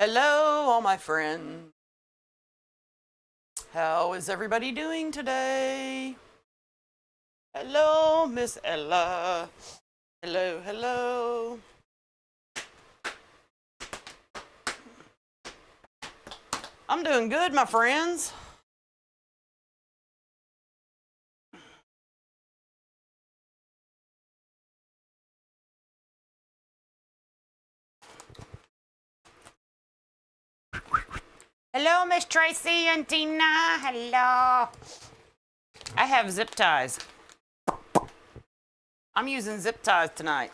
Hello, all my friends. How is everybody doing today? Hello, Miss Ella. Hello, hello. I'm doing good, my friends. Hello, Miss Tracy and Tina. Hello. I have zip ties. I'm using zip ties tonight.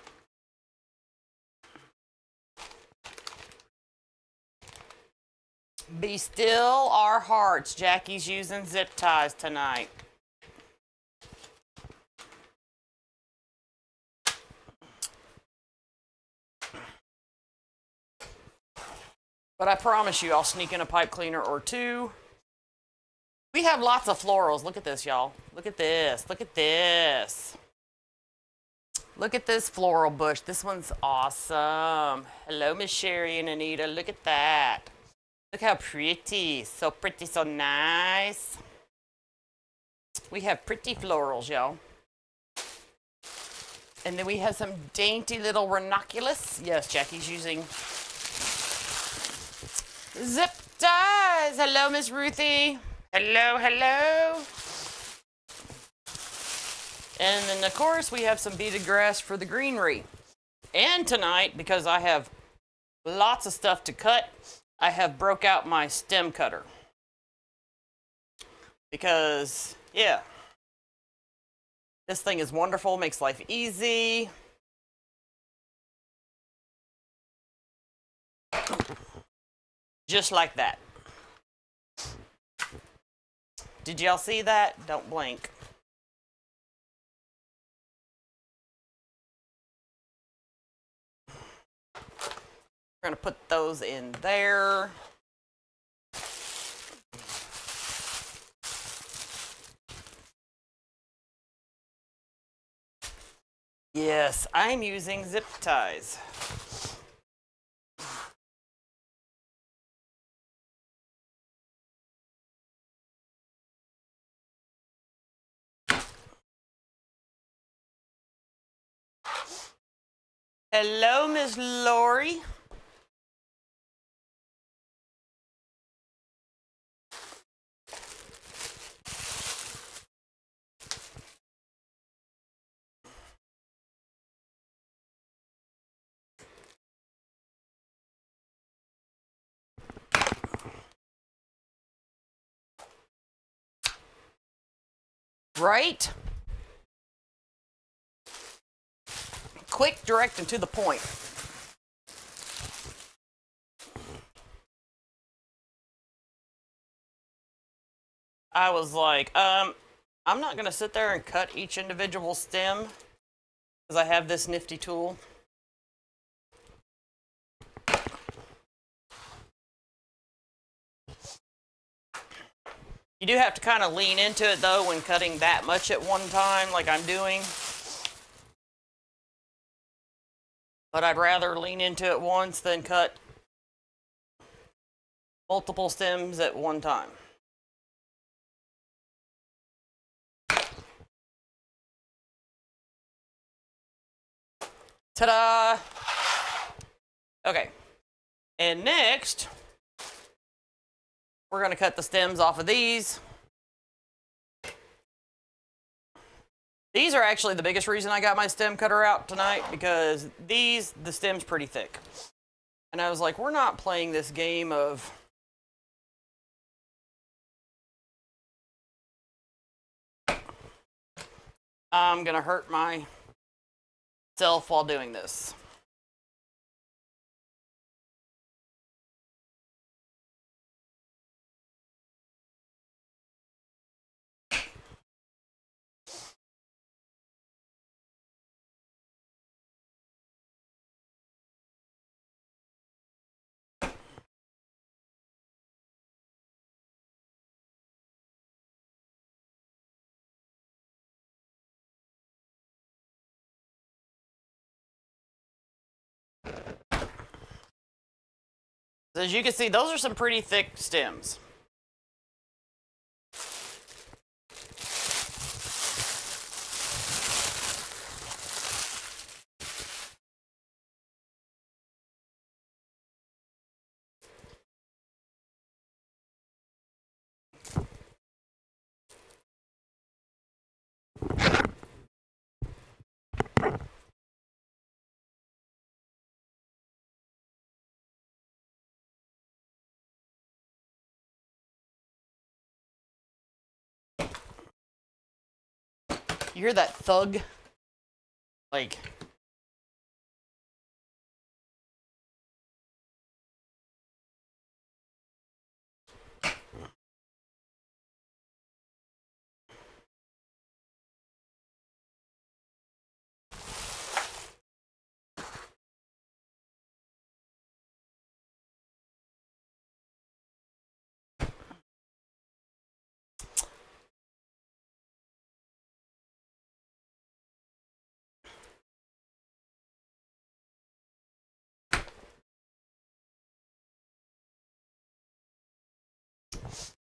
Be still our hearts. Jackie's using zip ties tonight. But I promise you, I'll sneak in a pipe cleaner or two. We have lots of florals. Look at this, y'all. Look at this. Look at this. Look at this floral bush. This one's awesome. Hello, Miss Sherry and Anita. Look at that. Look how pretty. So pretty, so nice. We have pretty florals, y'all. And then we have some dainty little ranunculus. Yes, Jackie's using zip ties. Hello, Miss Ruthie. Hello, hello. And then, of course, we have some beaded grass for the greenery. And tonight, because I have lots of stuff to cut, I have broke out my stem cutter. Because, yeah, this thing is wonderful, makes life easy. Just like that. Did y'all see that? Don't blink. We're going to put those in there. Yes, I'm using zip ties. Hello, Miss Lori. Right? Quick, direct, and to the point. I was like, I'm not going to sit there and cut each individual stem because I have this nifty tool. You do have to kind of lean into it, though, when cutting that much at one time, like I'm doing. But I'd rather lean into it once than cut multiple stems at one time. Ta-da! Okay. And next, we're going to cut the stems off of these. These are actually the biggest reason I got my stem cutter out tonight, because the stem's pretty thick. And I was like, we're not playing this game of I'm going to hurt myself while doing this. As you can see, those are some pretty thick stems. You hear that thug? Like...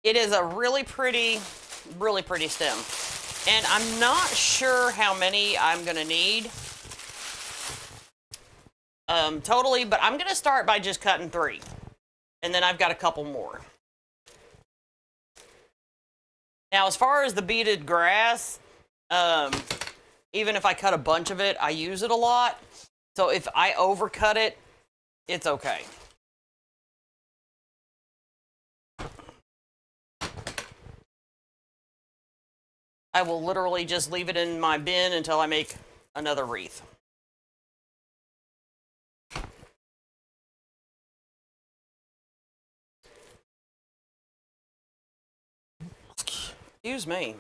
It is a really pretty stem. And I'm not sure how many I'm going to need totally, but I'm going to start by just cutting 3. And then I've got a couple more. Now, as far as the beaded grass, even if I cut a bunch of it, I use it a lot. So if I overcut it, it's okay. I will literally just leave it in my bin until I make another wreath. Excuse me.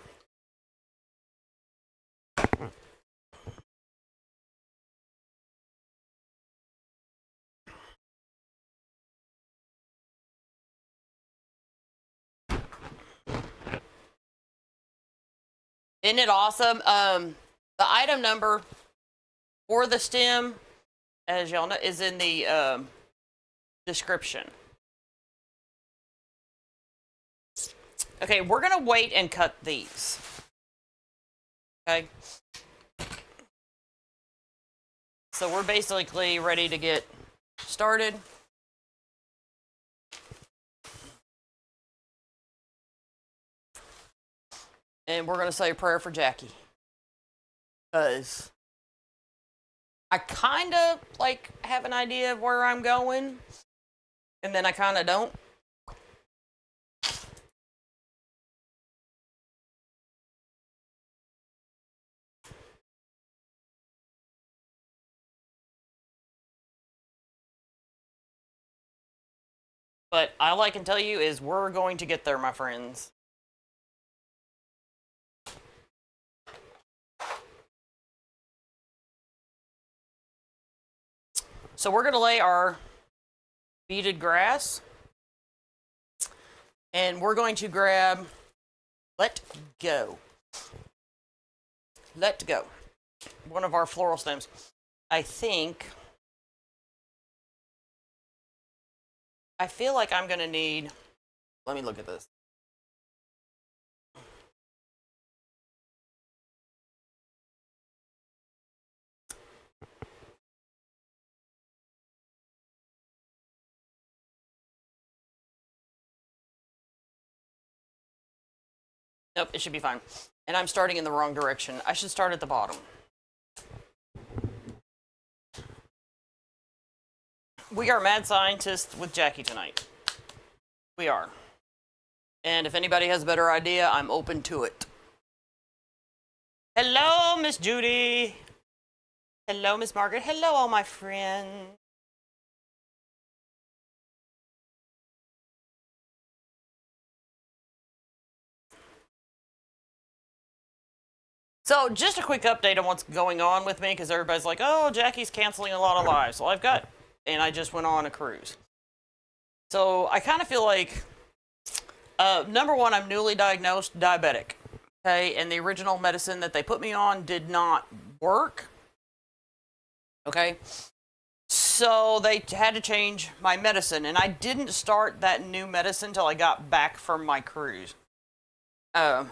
Isn't it awesome? The item number for the stem, as y'all know, is in the description. Okay, we're going to wait and cut these. Okay. So we're basically ready to get started. And we're going to say a prayer for Jackie. Because I kind of, like, have an idea of where I'm going. And then I kind of don't. But all I can tell you is we're going to get there, my friends. So we're going to lay our beaded grass. And we're going to grab, let go, one of our floral stems. I feel like I'm going to need, let me look at this. Nope, it should be fine. And I'm starting in the wrong direction. I should start at the bottom. We are mad scientists with Jackie tonight. We are. And if anybody has a better idea, I'm open to it. Hello, Miss Judy. Hello, Miss Margaret. Hello, all my friends. So, just a quick update on what's going on with me, because everybody's like, oh, Jackie's canceling a lot of lives. Well, I've got, and I just went on a cruise. So, I kind of feel like, number one, I'm newly diagnosed diabetic. Okay, and the original medicine that they put me on did not work. Okay, So they had to change my medicine, and I didn't start that new medicine until I got back from my cruise. Um,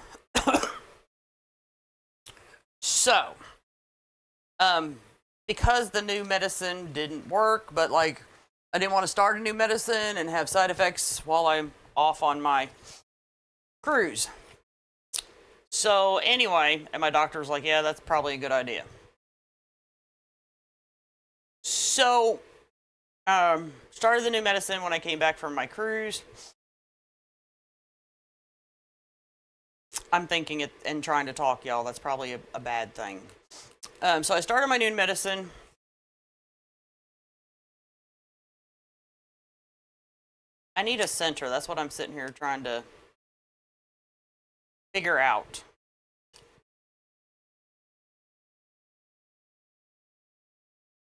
so, because the new medicine didn't work, but like I didn't want to start a new medicine and have side effects while I'm off on my cruise. So anyway, and my doctor was like, yeah, that's probably a good idea. So, started the new medicine when I came back from my cruise. I'm thinking it and trying to talk, y'all. That's probably a bad thing. So I started my new medicine. I need a center. That's what I'm sitting here trying to figure out.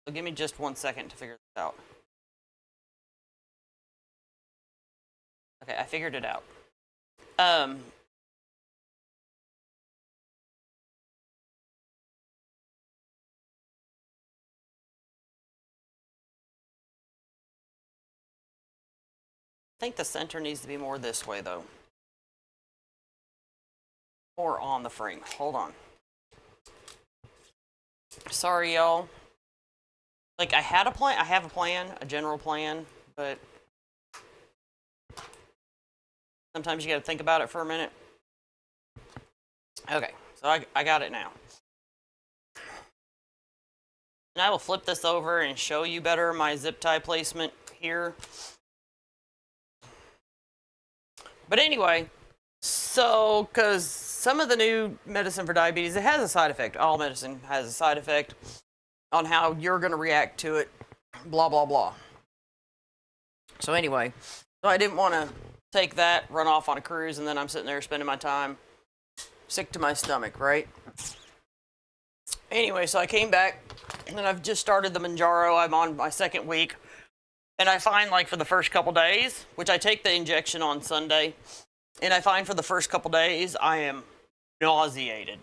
So give me just 1 second to figure this out. Okay, I figured it out. I think the center needs to be more this way, though. Or on the frame. Hold on. Sorry, y'all. Like, I had a plan. I have a plan, a general plan, but sometimes you got to think about it for a minute. Okay, so I got it now. And I will flip this over and show you better my zip tie placement here. But anyway, so, because some of the new medicine for diabetes, it has a side effect. All medicine has a side effect on how you're going to react to it, blah, blah, blah. So anyway, so I didn't want to take that, run off on a cruise, and then I'm sitting there spending my time sick to my stomach, right? Anyway, so I came back, and I've just started the Manjaro. I'm on my second week. And I find, like, for the first couple days, which I take the injection on Sunday, and I find for the first couple days, I am nauseated.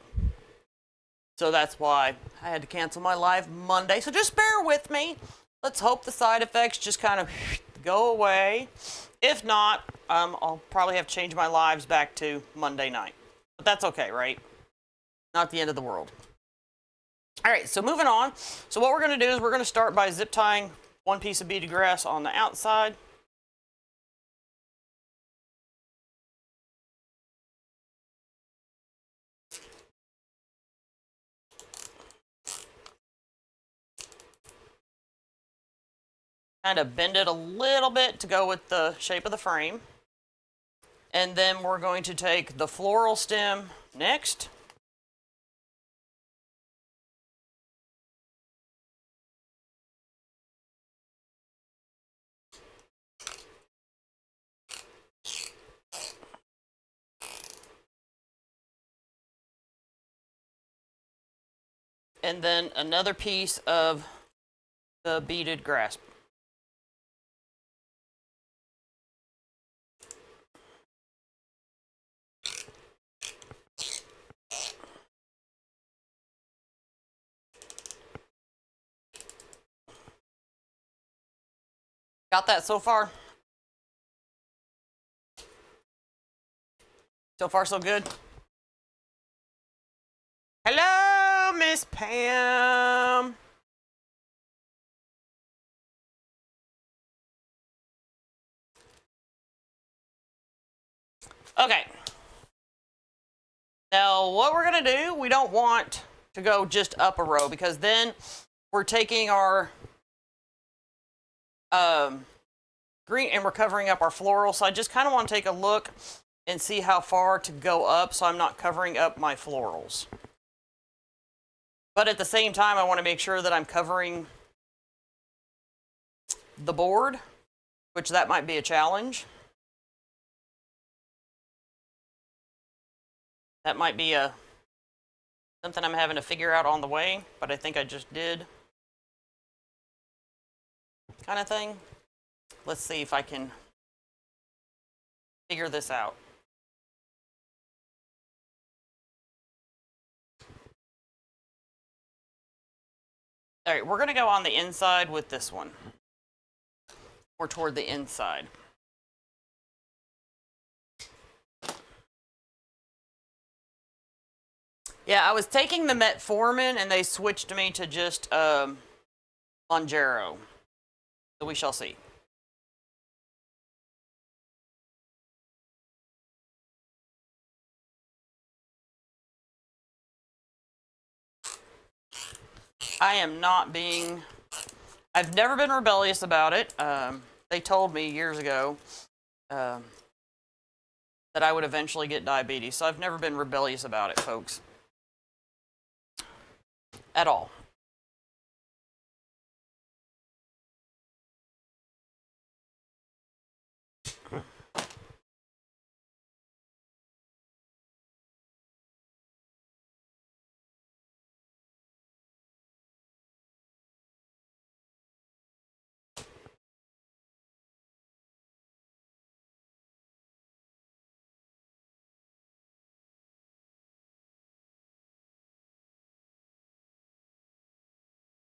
So that's why I had to cancel my live Monday. So just bear with me. Let's hope the side effects just kind of go away. If not, I'll probably have to change my lives back to Monday night. But that's okay, right? Not the end of the world. All right, so moving on. So what we're going to do is we're going to start by zip tying one piece of beaded grass on the outside. Kind of bend it a little bit to go with the shape of the frame. And then we're going to take the floral stem next. And then another piece of the beaded grass. Got that so far? So far, so good? Hello, Miss Pam. Okay. Now, what we're going to do, we don't want to go just up a row because then we're taking our green and we're covering up our floral. So I just kind of want to take a look and see how far to go up so I'm not covering up my florals. But at the same time, I want to make sure that I'm covering the board, which that might be a challenge. That might be something I'm having to figure out on the way, but I think I just did. Kind of thing. Let's see if I can figure this out. All right, we're gonna go on the inside with this one. Or toward the inside. Yeah, I was taking the Metformin and they switched me to just Monjaro. So we shall see. I am not being... I've never been rebellious about it. They told me years ago that I would eventually get diabetes. So I've never been rebellious about it, folks. At all.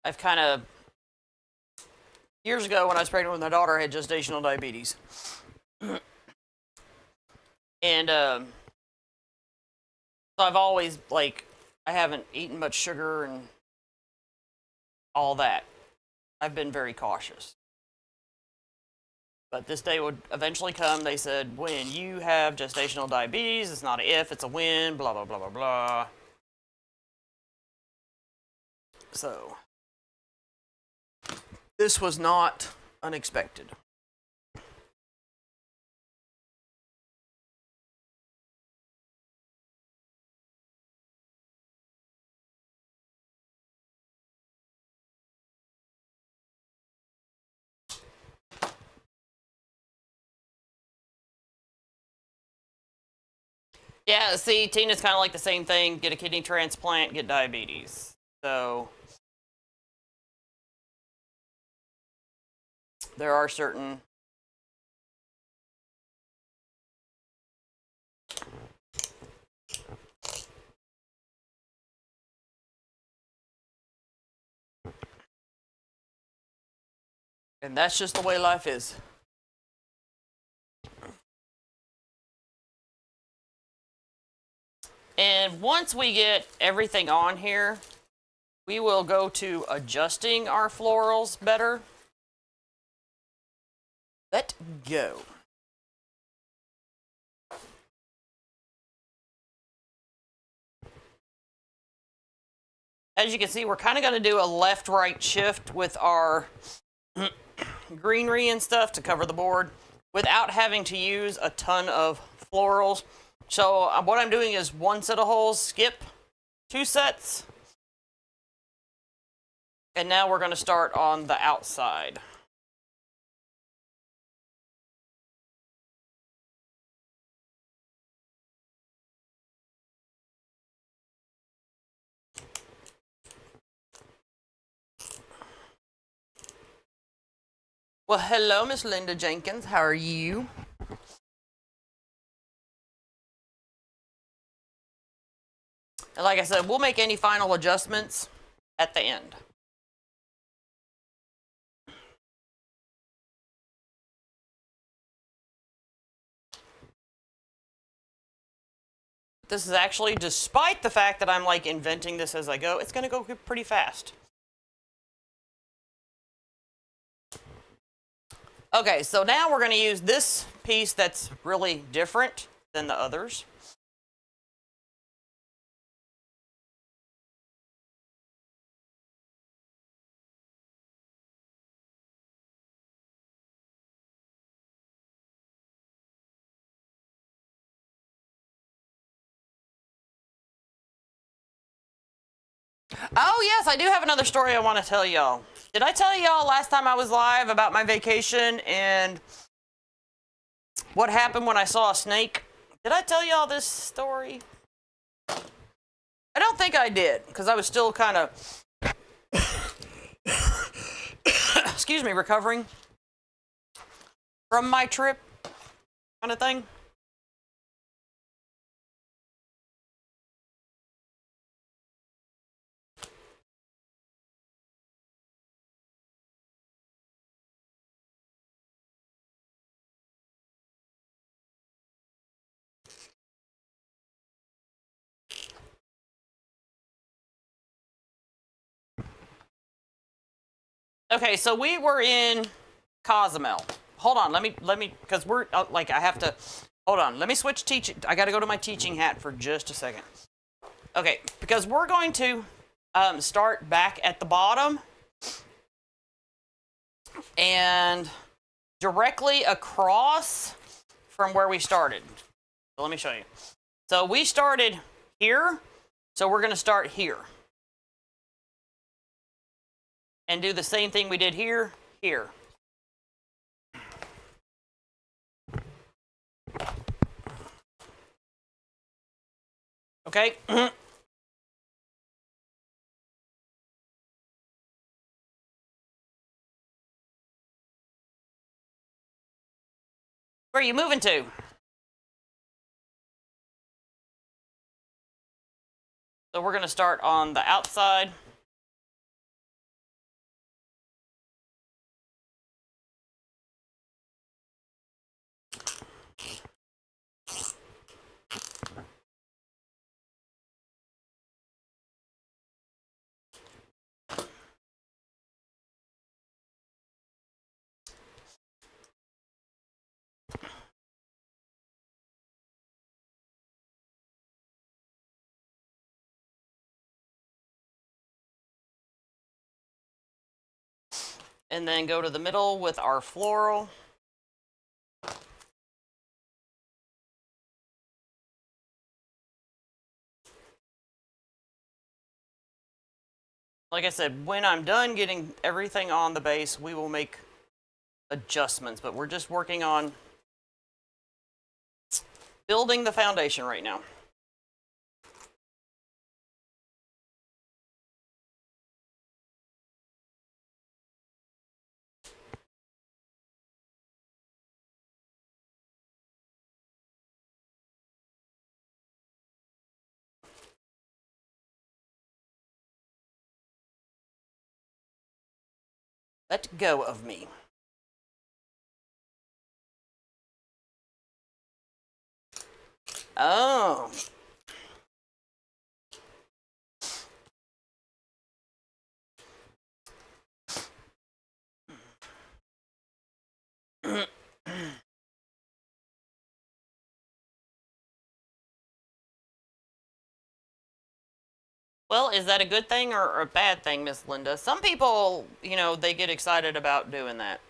I've kind of... Years ago when I was pregnant with my daughter, I had gestational diabetes. And so I've always, like, I haven't eaten much sugar and all that. I've been very cautious. But this day would eventually come. They said, when you have gestational diabetes, it's not an if, it's a when, blah, blah, blah, blah, blah. So, this was not unexpected. Yeah, see, Tina's kind of like the same thing. Get a kidney transplant, get diabetes. So, there are certain... And that's just the way life is. And once we get everything on here, we will go to adjusting our florals better. Let go. As you can see, we're kind of going to do a left-right shift with our greenery and stuff to cover the board without having to use a ton of florals. So what I'm doing is one set of holes, skip 2 sets, and now we're going to start on the outside. Well, hello, Miss Linda Jenkins. How are you? And like I said, we'll make any final adjustments at the end. This is actually, despite the fact that I'm like inventing this as I go, it's going to go pretty fast. Okay, so now we're going to use this piece that's really different than the others. Oh, yes, I do have another story I want to tell y'all. Did I tell y'all last time I was live about my vacation and what happened when I saw a snake? Did I tell y'all this story? I don't think I did, because I was still kind of, excuse me, recovering from my trip kind of thing. Okay, so we were in Cozumel. Hold on, let me, because we're, like, I have to, hold on. Let me switch teaching. I got to go to my teaching hat for just a second. Okay, because we're going to start back at the bottom and directly across from where we started. So let me show you. So we started here, so we're going to start here. And do the same thing we did here, here. Okay? Where are you moving to? So we're going to start on the outside. And then go to the middle with our floral. Like I said, when I'm done getting everything on the base, we will make adjustments, but we're just working on building the foundation right now. Let go of me. Oh. Well, is that a good thing or a bad thing, Miss Linda? Some people, you know, they get excited about doing that.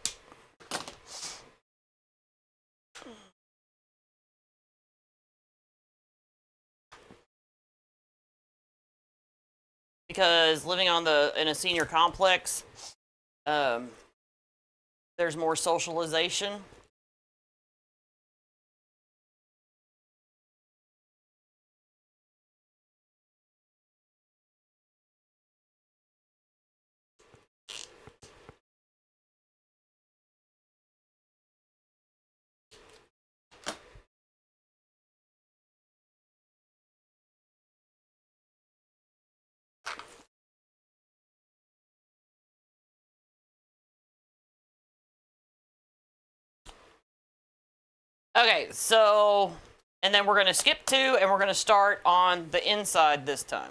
Because living on in a senior complex, there's more socialization. Okay, so, and then we're going to skip 2 and we're going to start on the inside this time.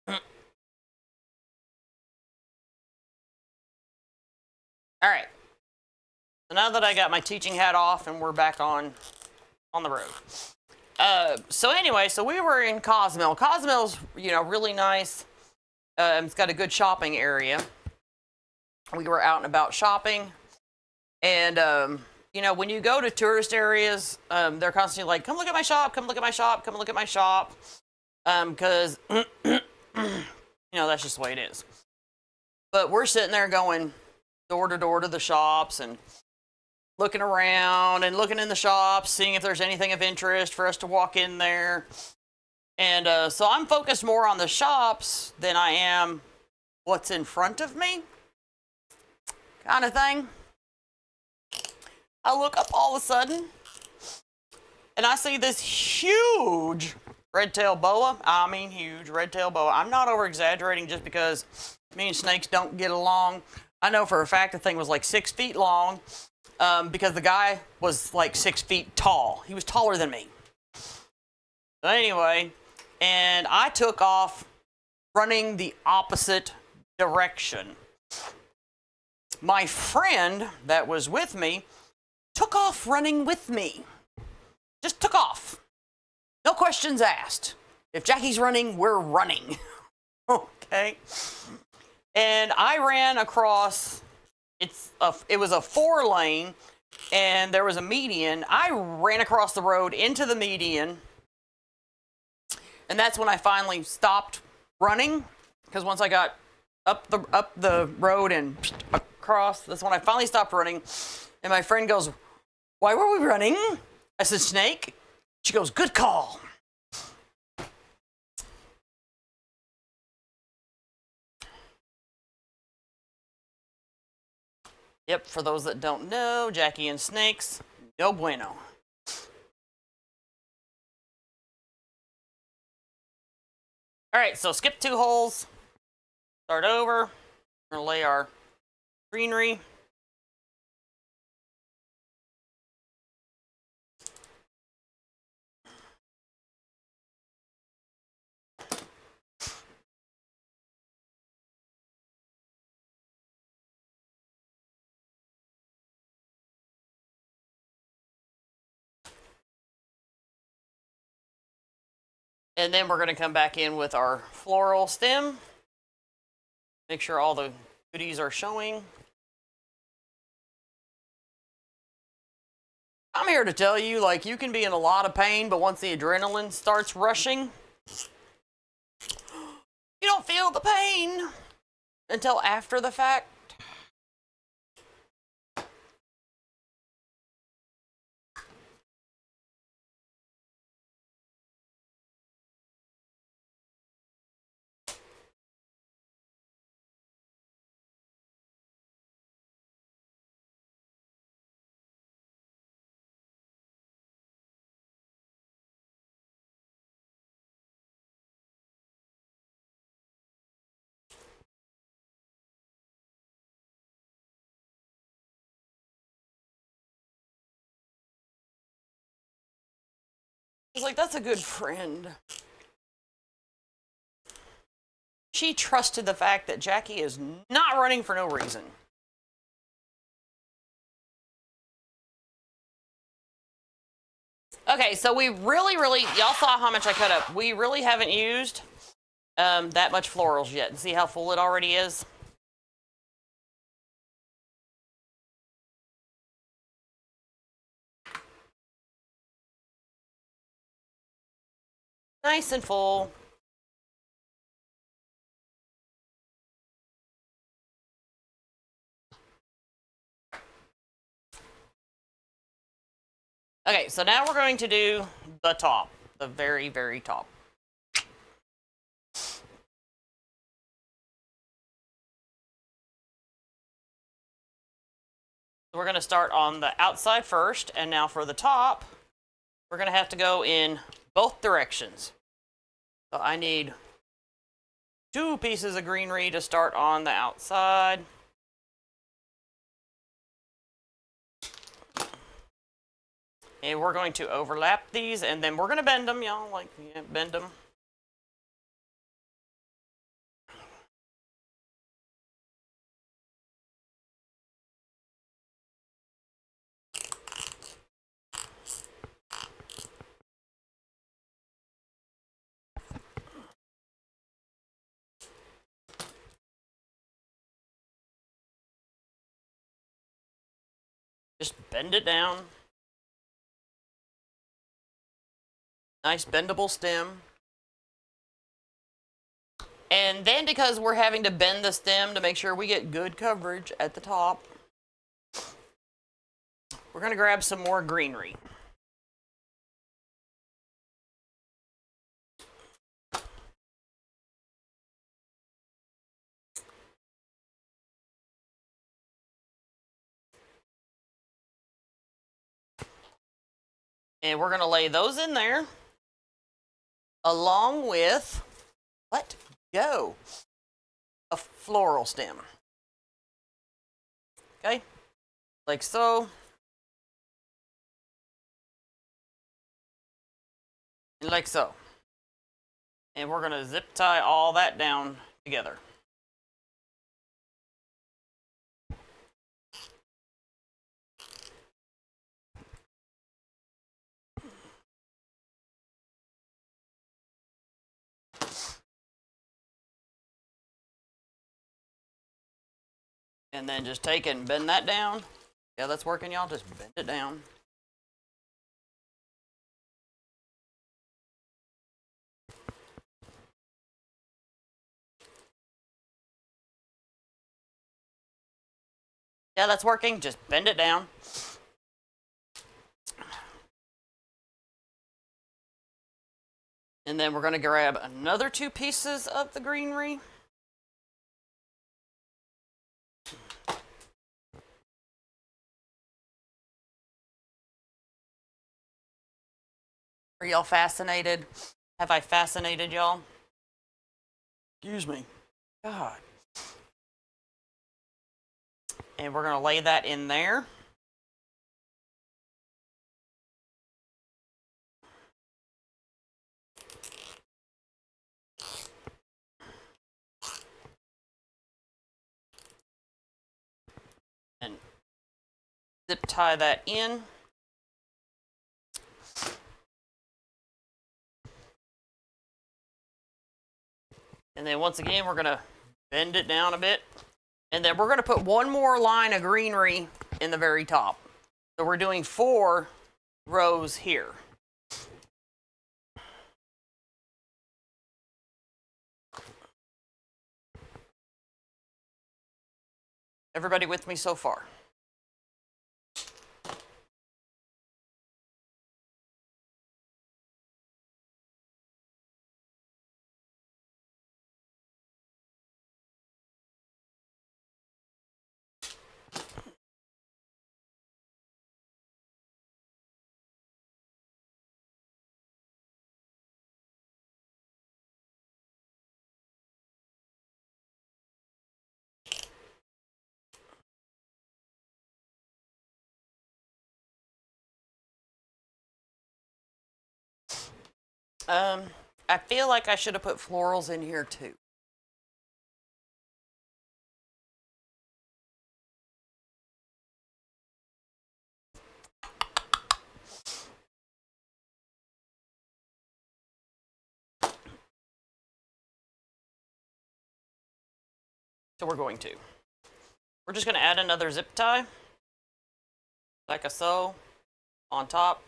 All right. So now that I got my teaching hat off and we're back on the road. So anyway, so we were in Cozumel. Cozumel's, you know, really nice. It's got a good shopping area. We were out and about shopping. And, you know, when you go to tourist areas, they're constantly like, come look at my shop, come look at my shop, come look at my shop. Because, you know, that's just the way it is. But we're sitting there going door to door to the shops and looking around and looking in the shops, seeing if there's anything of interest for us to walk in there. And so I'm focused more on the shops than I am what's in front of me, kind of thing. I look up all of a sudden and I see this huge red tail boa. I mean huge red tail boa. I'm not over exaggerating just because me and snakes don't get along. I know for a fact the thing was like 6 feet long because the guy was like 6 feet tall. He was taller than me. But anyway, and I took off running the opposite direction. My friend that was with me took off running with me. Just took off. No questions asked. If Jackie's running, we're running. Okay. And I ran across, it was a 4-lane, and there was a median. I ran across the road into the median, and that's when I finally stopped running, because once I got up the road and across, that's when I finally stopped running. And my friend goes, "Why were we running?" I said, "Snake." She goes, "Good call." Yep, for those that don't know, Jackie and snakes, no bueno. All right, so skip 2 holes. Start over. We're gonna lay our greenery. And then we're going to come back in with our floral stem. Make sure all the goodies are showing. I'm here to tell you, like, you can be in a lot of pain, but once the adrenaline starts rushing, you don't feel the pain until after the fact. It's like, that's a good friend. She trusted the fact that Jackie is not running for no reason. Okay, so we really, y'all saw how much I cut up. We really haven't used that much florals yet. And see how full it already is? Nice and full. Okay, so now we're going to do the top, the very, very top. We're going to start on the outside first, and now for the top, we're going to have to go in both directions. So I need 2 pieces of greenery to start on the outside. And we're going to overlap these, and then we're going to bend them, y'all. Like, yeah, bend them. Just bend it down. Nice bendable stem. And then, because we're having to bend the stem to make sure we get good coverage at the top, we're going to grab some more greenery. And we're going to lay those in there along with, let go, a floral stem. Okay, like so. And like so. And we're going to zip tie all that down together. And then just take it and bend that down. Yeah, that's working, y'all. Just bend it down. Yeah, that's working. Just bend it down. And then we're going to grab another 2 pieces of the greenery. Are y'all fascinated? Have I fascinated y'all? Excuse me. God. And we're going to lay that in there. And zip tie that in. And then once again, we're going to bend it down a bit. And then we're going to put one more line of greenery in the very top. So we're doing 4 rows here. Everybody with me so far? I feel like I should have put florals in here too. So we're going to. We're just going to add another zip tie, like a so, on top.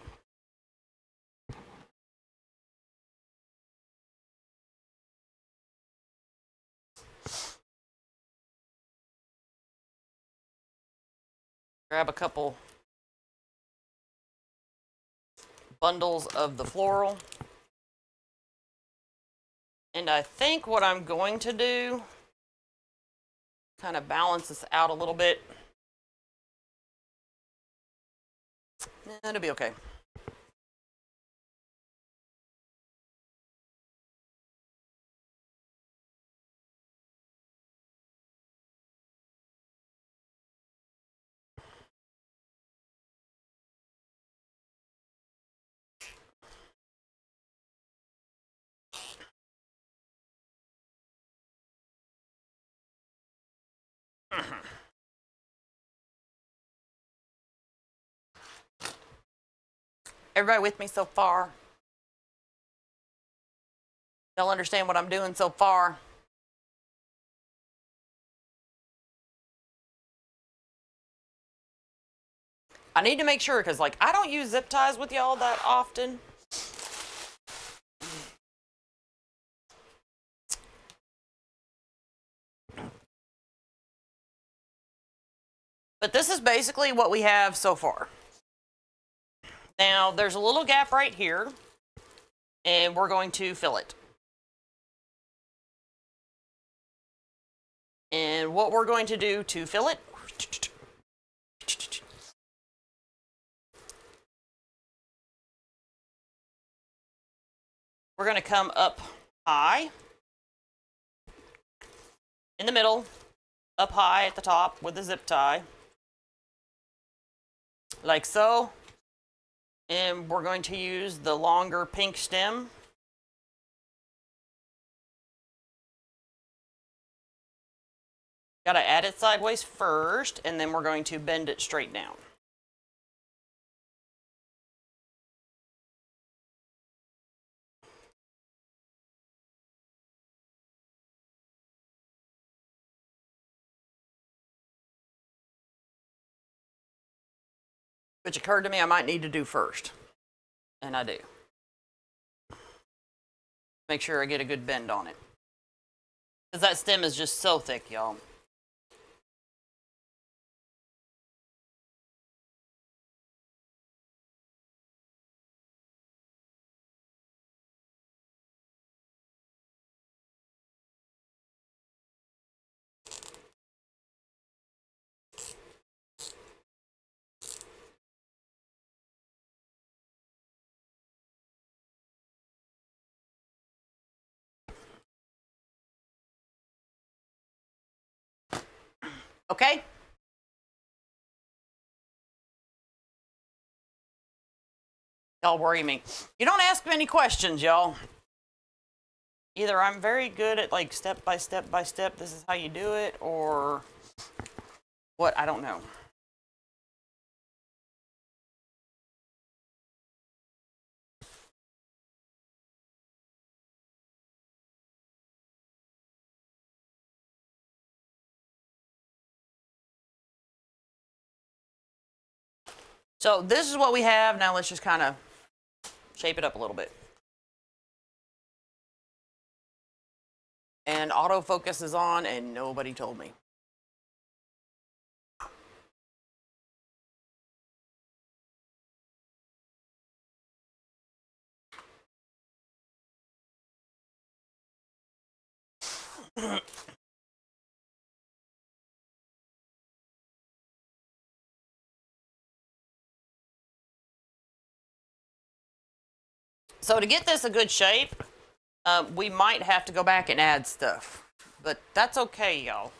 Grab a couple bundles of the floral. And I think what I'm going to do, kind of balance this out a little bit. It'll be okay. Everybody with me so far? Y'all understand what I'm doing so far? I need to make sure, because like I don't use zip ties with y'all that often. But this is basically what we have so far. Now, there's a little gap right here, and we're going to fill it. And what we're going to do to fill it, we're going to come up high, in the middle, up high at the top with a zip tie, like so. And we're going to use the longer pink stem. Got to add it sideways first, and then we're going to bend it straight down. Which occurred to me I might need to do first. And I do. Make sure I get a good bend on it. Because that stem is just so thick, y'all. Okay? Y'all worry me. You don't ask many questions, y'all. Either I'm very good at like step by step by step, this is how you do it, or what, I don't know. So this is what we have. Now let's just kind of shape it up a little bit. And autofocus is on, and nobody told me. So to get this a good shape, we might have to go back and add stuff, but that's okay, y'all.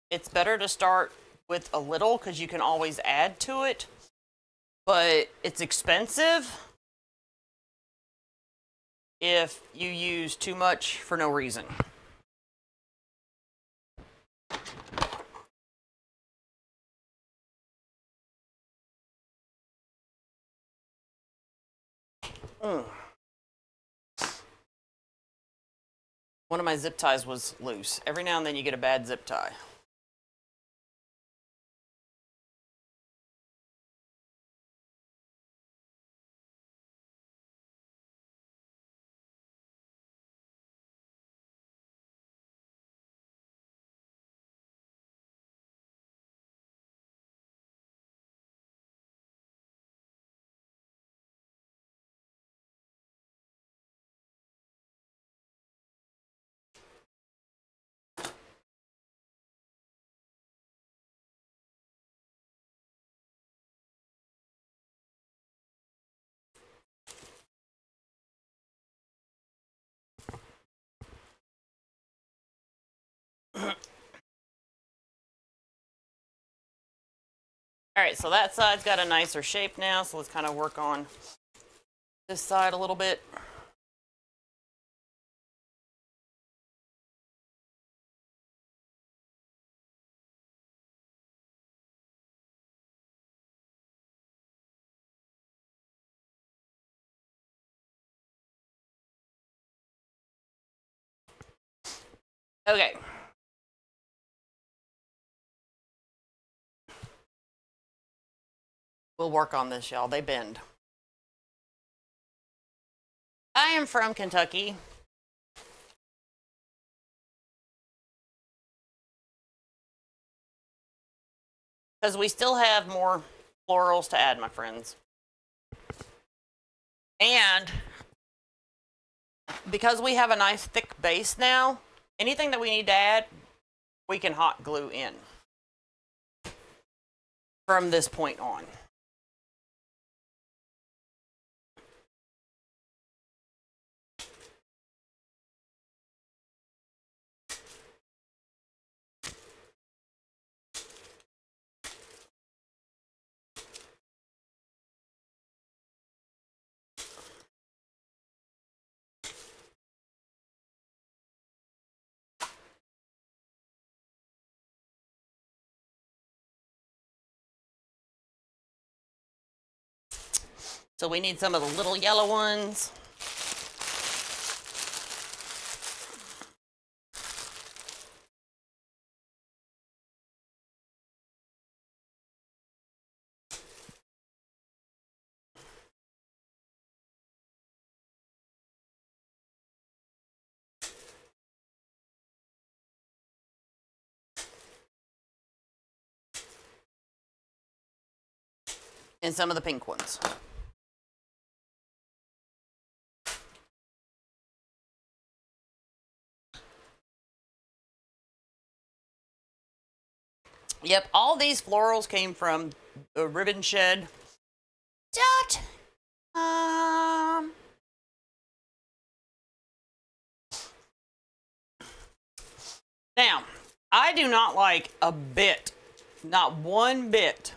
It's better to start with a little because you can always add to it, but it's expensive if you use too much for no reason. One of my zip ties was loose. Every now and then you get a bad zip tie. All right, so that side's got a nicer shape now, so let's kind of work on this side a little bit. Okay. We'll work on this, y'all. They bend. I am from Kentucky. Because we still have more florals to add, my friends. And because we have a nice thick base now, anything that we need to add, we can hot glue in from this point on. So we need some of the little yellow ones. And some of the pink ones. Yep, all these florals came from a ribbon shed. Now, I do not like a bit, not one bit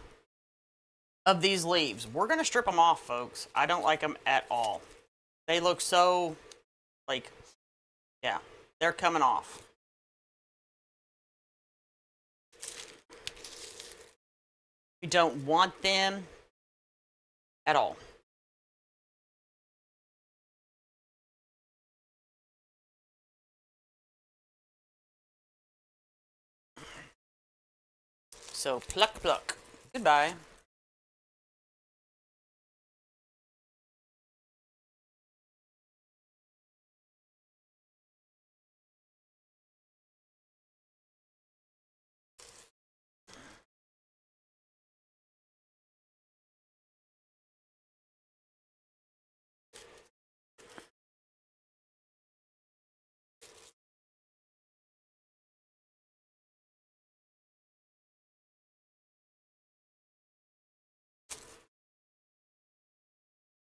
of these leaves. We're going to strip them off, folks. I don't like them at all. They look so, like, yeah, they're coming off. We don't want them at all. So pluck, pluck. Goodbye.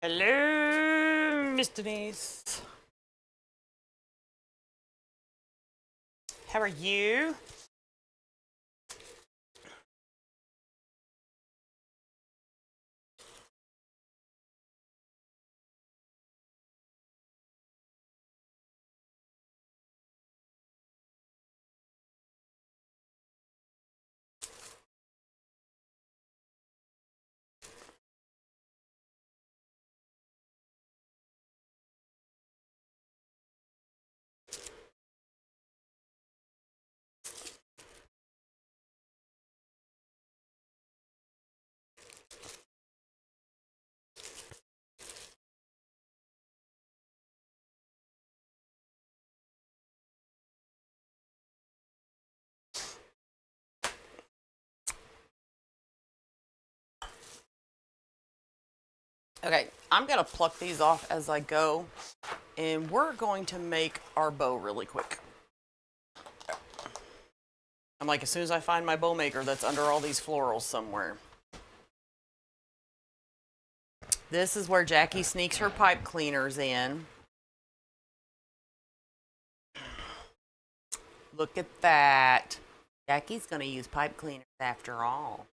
Hello, Miss Denise. How are you? Okay, I'm going to pluck these off as I go, and we're going to make our bow really quick. I'm like, as soon as I find my bow maker that's under all these florals somewhere. This is where Jackie sneaks her pipe cleaners in. Look at that. Jackie's going to use pipe cleaners after all.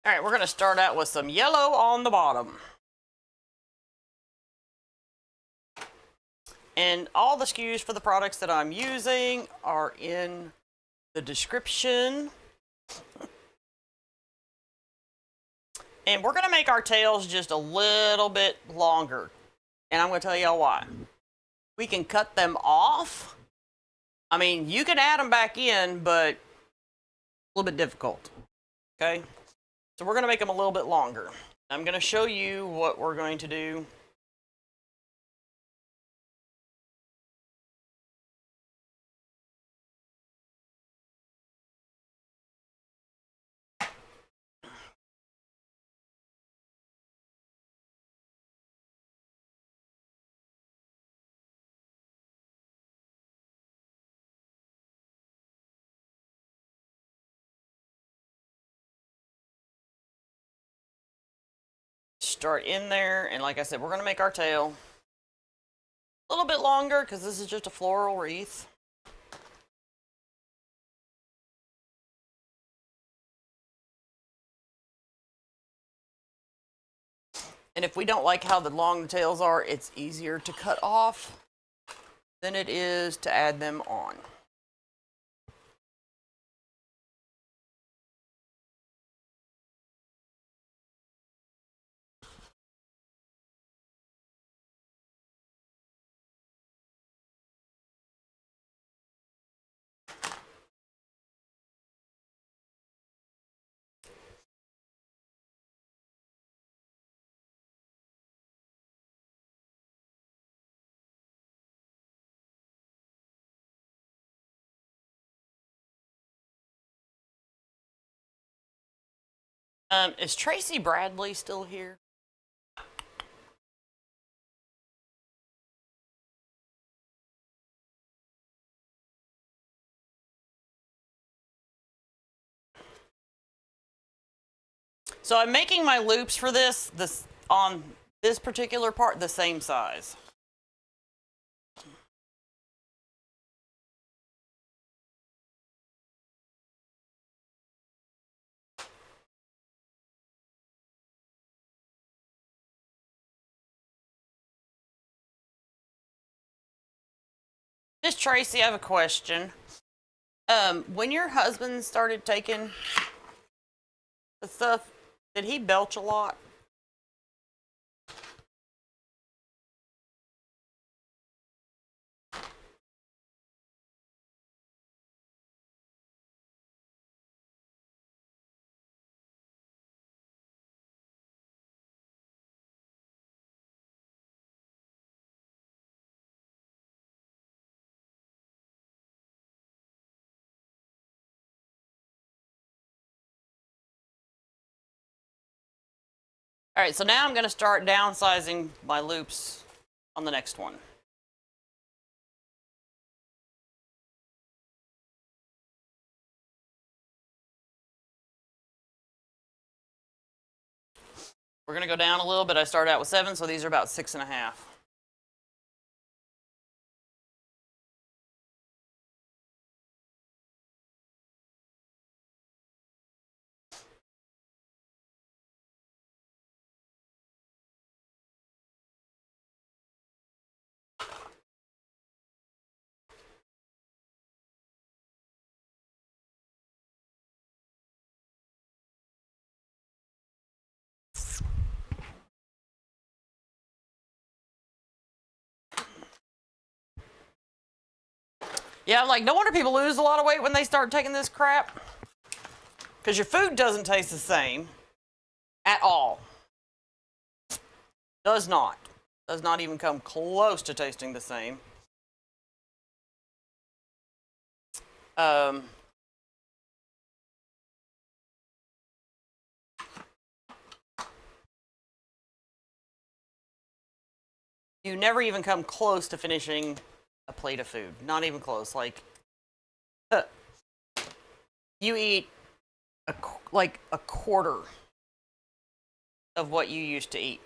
All right, we're going to start out with some yellow on the bottom. And all the SKUs for the products that I'm using are in the description. And we're going to make our tails just a little bit longer. And I'm going to tell y'all why. We can cut them off. I mean, you can add them back in, but a little bit difficult. Okay? So we're going to make them a little bit longer. I'm going to show you what we're going to do. Start in there, and like I said, we're going to make our tail A little bit longer because this is just a floral wreath. And if we don't like how the long tails are, it's easier to cut off than it is to add them on. Is Tracy Bradley still here? So I'm making my loops for this on this particular part the same size. Miss Tracy, I have a question. When your husband started taking the stuff, did he belch a lot? All right, so now I'm going to start downsizing my loops on the next one. We're going to go down a little bit. I started out with 7, so these are about 6.5. Yeah, I'm like, no wonder people lose a lot of weight when they start taking this crap. Because your food doesn't taste the same at all. Does not. Does not even come close to tasting the same. You never even come close to finishing a plate of food. Not even close. Like, you eat like a quarter of what you used to eat.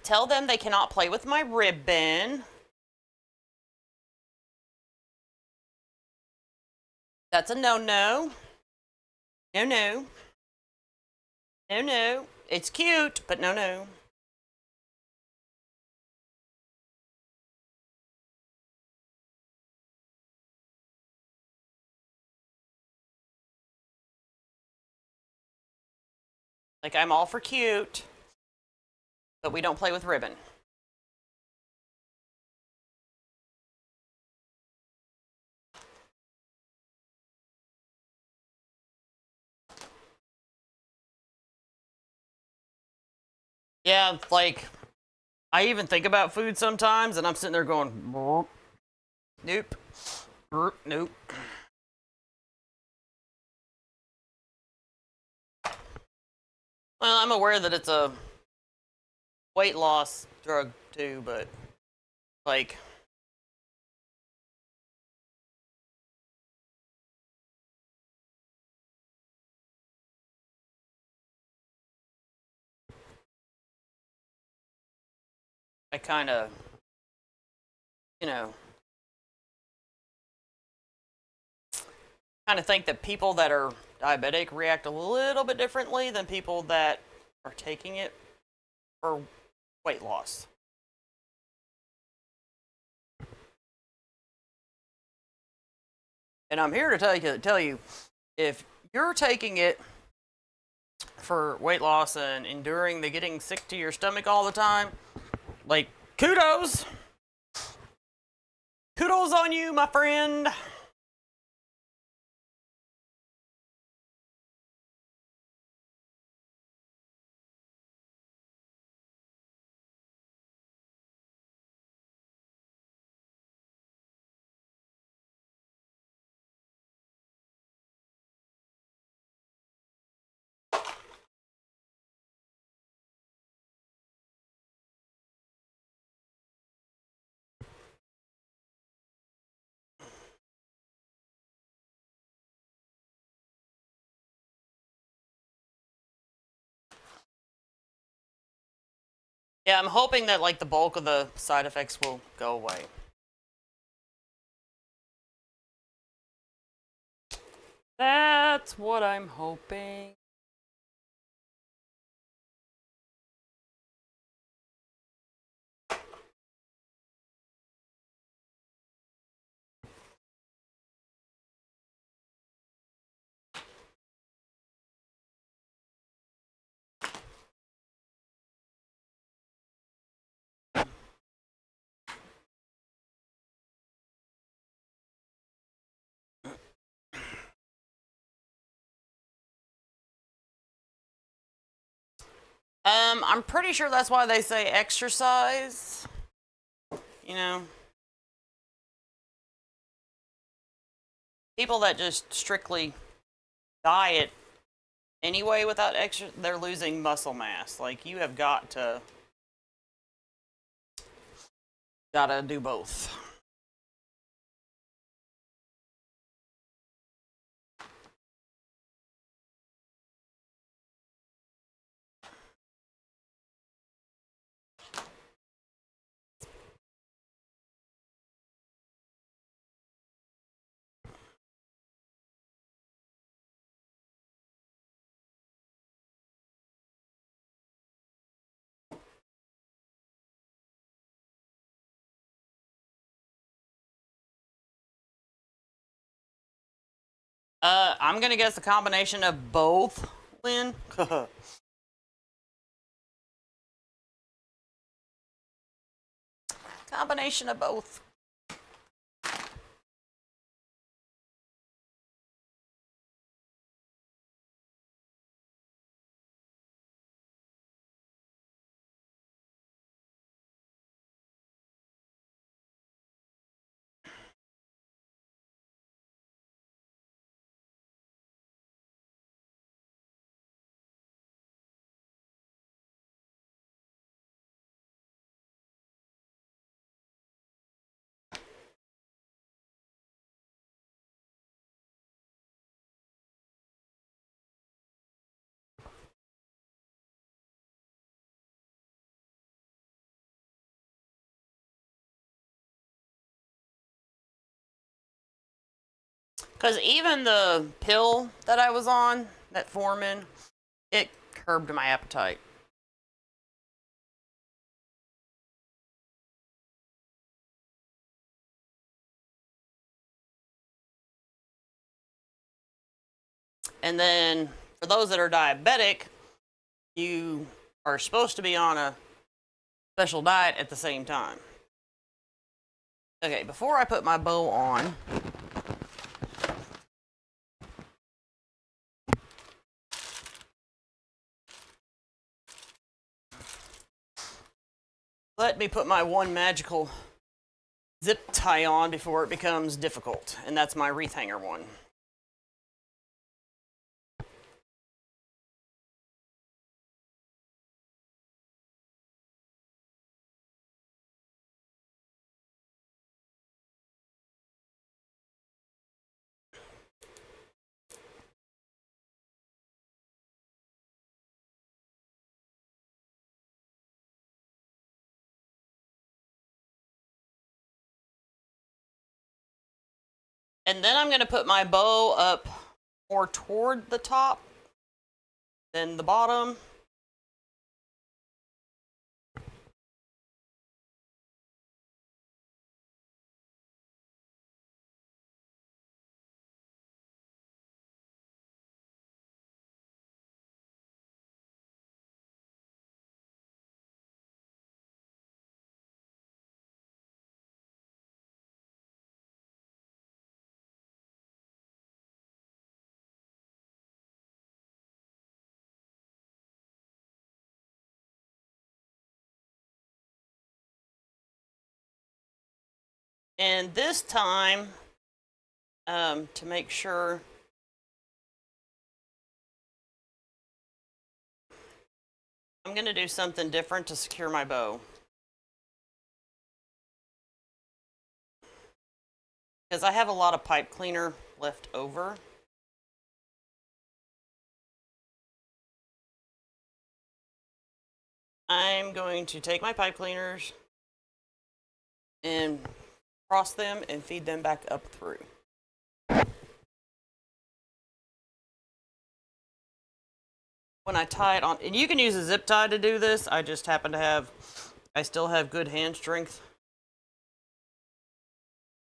Tell them they cannot play with my ribbon. That's a no-no. No-no. No-no. It's cute, but no-no. Like, I'm all for cute, but we don't play with ribbon. Yeah, like, I even think about food sometimes, and I'm sitting there going, nope, nope. Well, I'm aware that it's a weight loss drug too, but like I kind of, you know, kind of think that people that are diabetic react a little bit differently than people that are taking it for weight loss. And I'm here to tell you, if you're taking it for weight loss and enduring the getting sick to your stomach all the time, like, kudos! Kudos on you, my friend! Yeah, I'm hoping that like the bulk of the side effects will go away. That's what I'm hoping. I'm pretty sure that's why they say exercise. You know, people that just strictly diet anyway without extra, they're losing muscle mass. Like, you have gotta do both. I'm gonna guess a combination of both, Lynn. Combination of both. Because even the pill that I was on, that Foreman, it curbed my appetite. And then for those that are diabetic, you are supposed to be on a special diet at the same time. Okay, before I put my bow on, let me put my one magical zip tie on before it becomes difficult, and that's my wreath hanger one. And then I'm going to put my bow up more toward the top than the bottom. And this time, to make sure I'm going to do something different to secure my bow. Because I have a lot of pipe cleaner left over. I'm going to take my pipe cleaners and cross them and feed them back up through. When I tie it on, and you can use a zip tie to do this, I just happen to have, I still have good hand strength.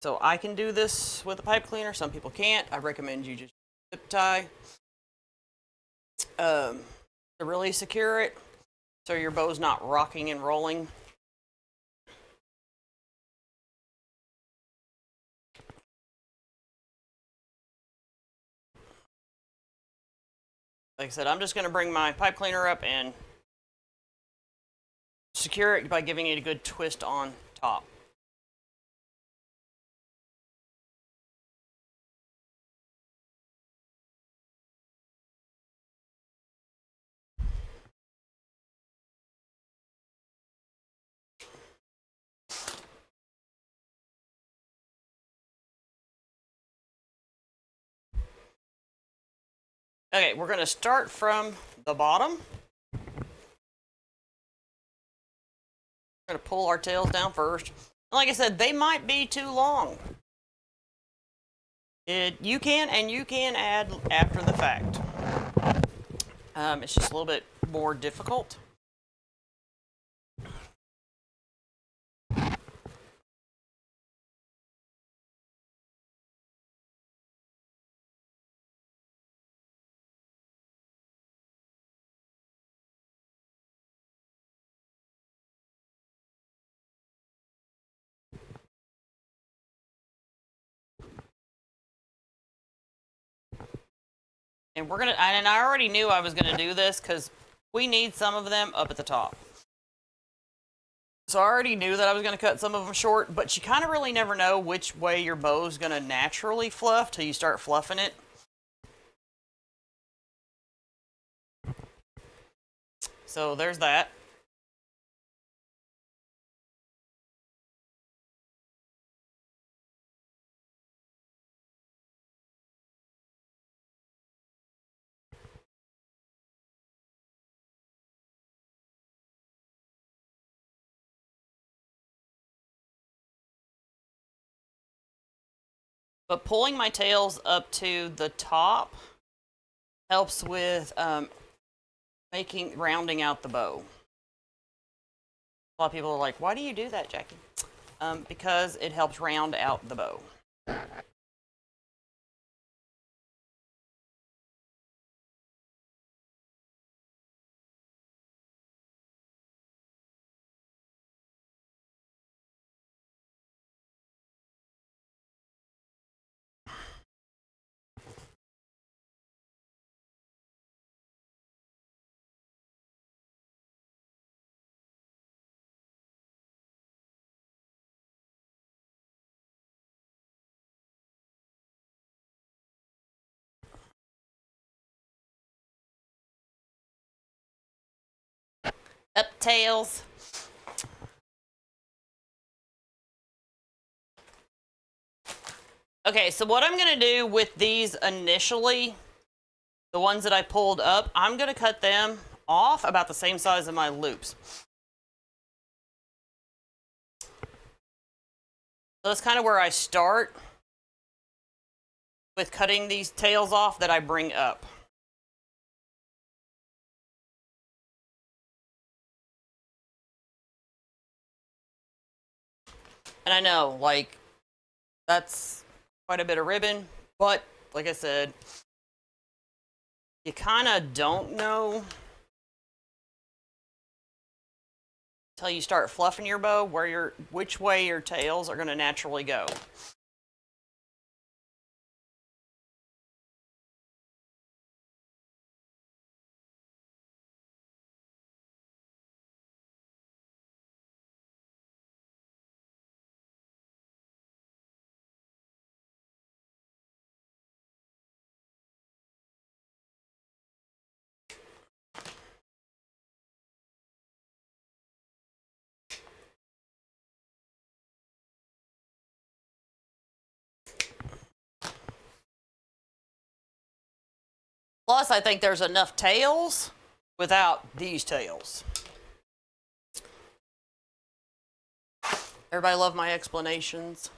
So I can do this with a pipe cleaner. Some people can't. I recommend you just zip tie to really secure it so your bow's not rocking and rolling. Like I said, I'm just going to bring my pipe cleaner up and secure it by giving it a good twist on top. Okay, we're going to start from the bottom. We're going to pull our tails down first. And like I said, they might be too long. You can add after the fact. It's just a little bit more difficult. And we're gonna, and I already knew I was gonna do this because we need some of them up at the top. So I already knew that I was gonna cut some of them short, but you kind of really never know which way your bow's gonna naturally fluff till you start fluffing it. So there's that. But pulling my tails up to the top helps with rounding out the bow. A lot of people are like, why do you do that, Jackie? Because it helps round out the bow. Up tails. Okay, so what I'm going to do with these initially, the ones that I pulled up, I'm going to cut them off about the same size of my loops. So that's kind of where I start. with cutting these tails off that I bring up. And I know, like, that's quite a bit of ribbon, but like I said, you kind of don't know until you start fluffing your bow which way your tails are going to naturally go. Plus, I think there's enough tails without these tails. Everybody love my explanations?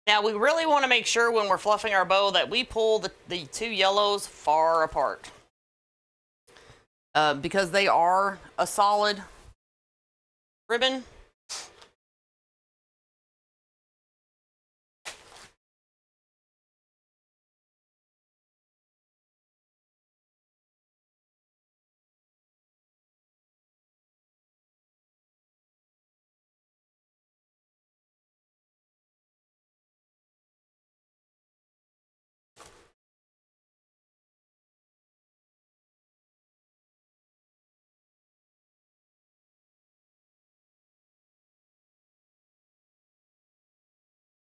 Now, we really want to make sure when we're fluffing our bow that we pull the two yellows far apart. Because they are a solid ribbon.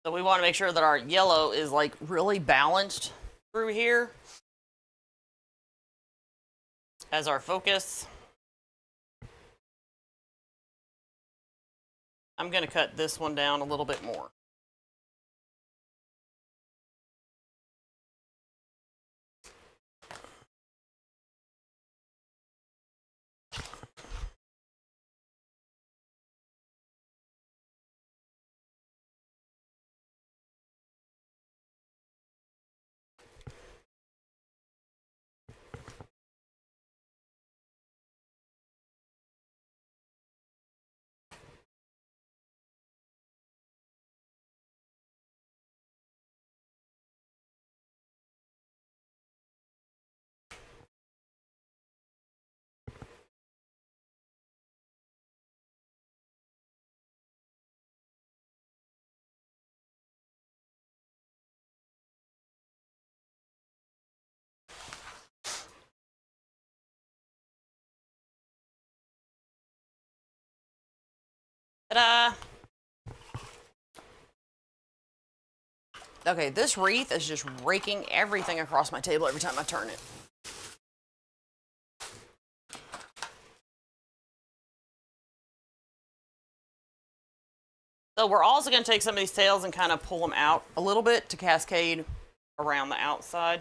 So we want to make sure that our yellow is like really balanced through here as our focus. I'm going to cut this one down a little bit more. Ta-da! Okay, this wreath is just raking everything across my table every time I turn it. So we're also going to take some of these tails and kind of pull them out a little bit to cascade around the outside.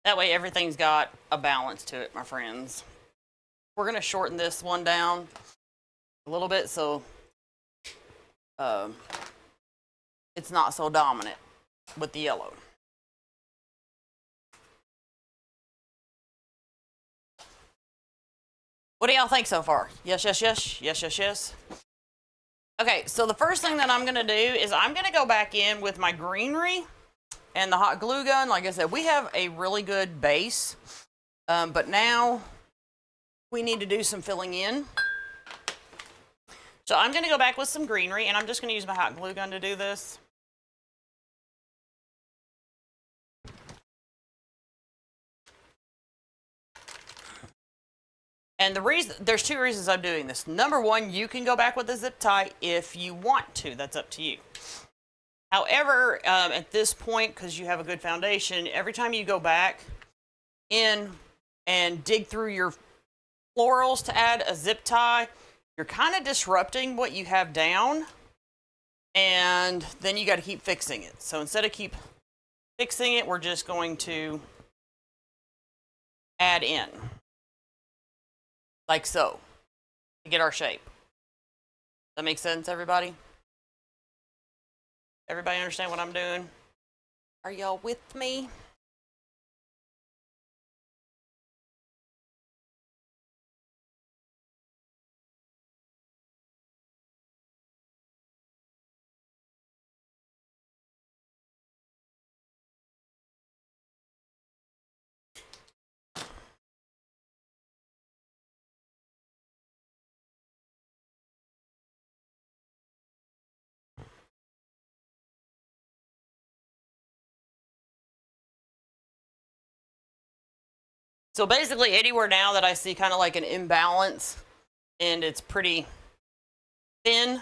That way everything's got a balance to it, my friends. We're going to shorten this one down a little bit so it's not so dominant with the yellow. What do y'all think so far? Yes, yes, yes, yes, yes, yes. Okay, so the first thing that I'm going to do is I'm going to go back in with my greenery And the hot glue gun, like I said, we have a really good base, but now we need to do some filling in. So I'm going to go back with some greenery, and I'm just going to use my hot glue gun to do this. And the reason, there's two reasons I'm doing this. Number one, you can go back with a zip tie if you want to. That's up to you. However, at this point, because you have a good foundation, every time you go back in and dig through your florals to add a zip tie, you're kind of disrupting what you have down, and then you got to keep fixing it. So instead of keep fixing it, we're just going to add in, like so, to get our shape. That makes sense, everybody? Everybody understand what I'm doing? Are y'all with me? So basically anywhere now that I see kind of like an imbalance and it's pretty thin,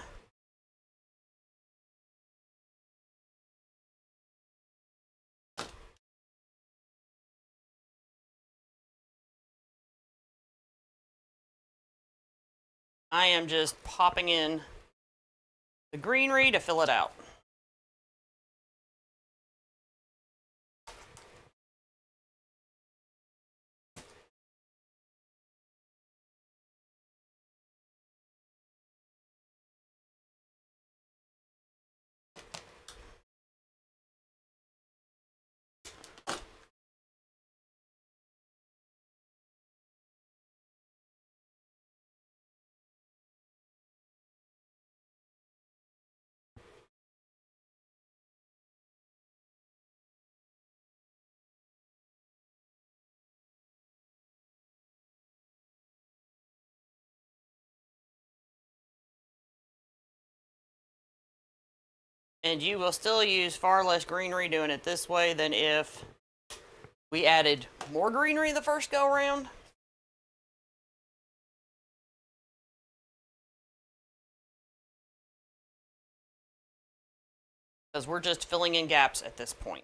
I am just popping in the greenery to fill it out. And you will still use far less greenery doing it this way than if we added more greenery the first go around. Because we're just filling in gaps at this point.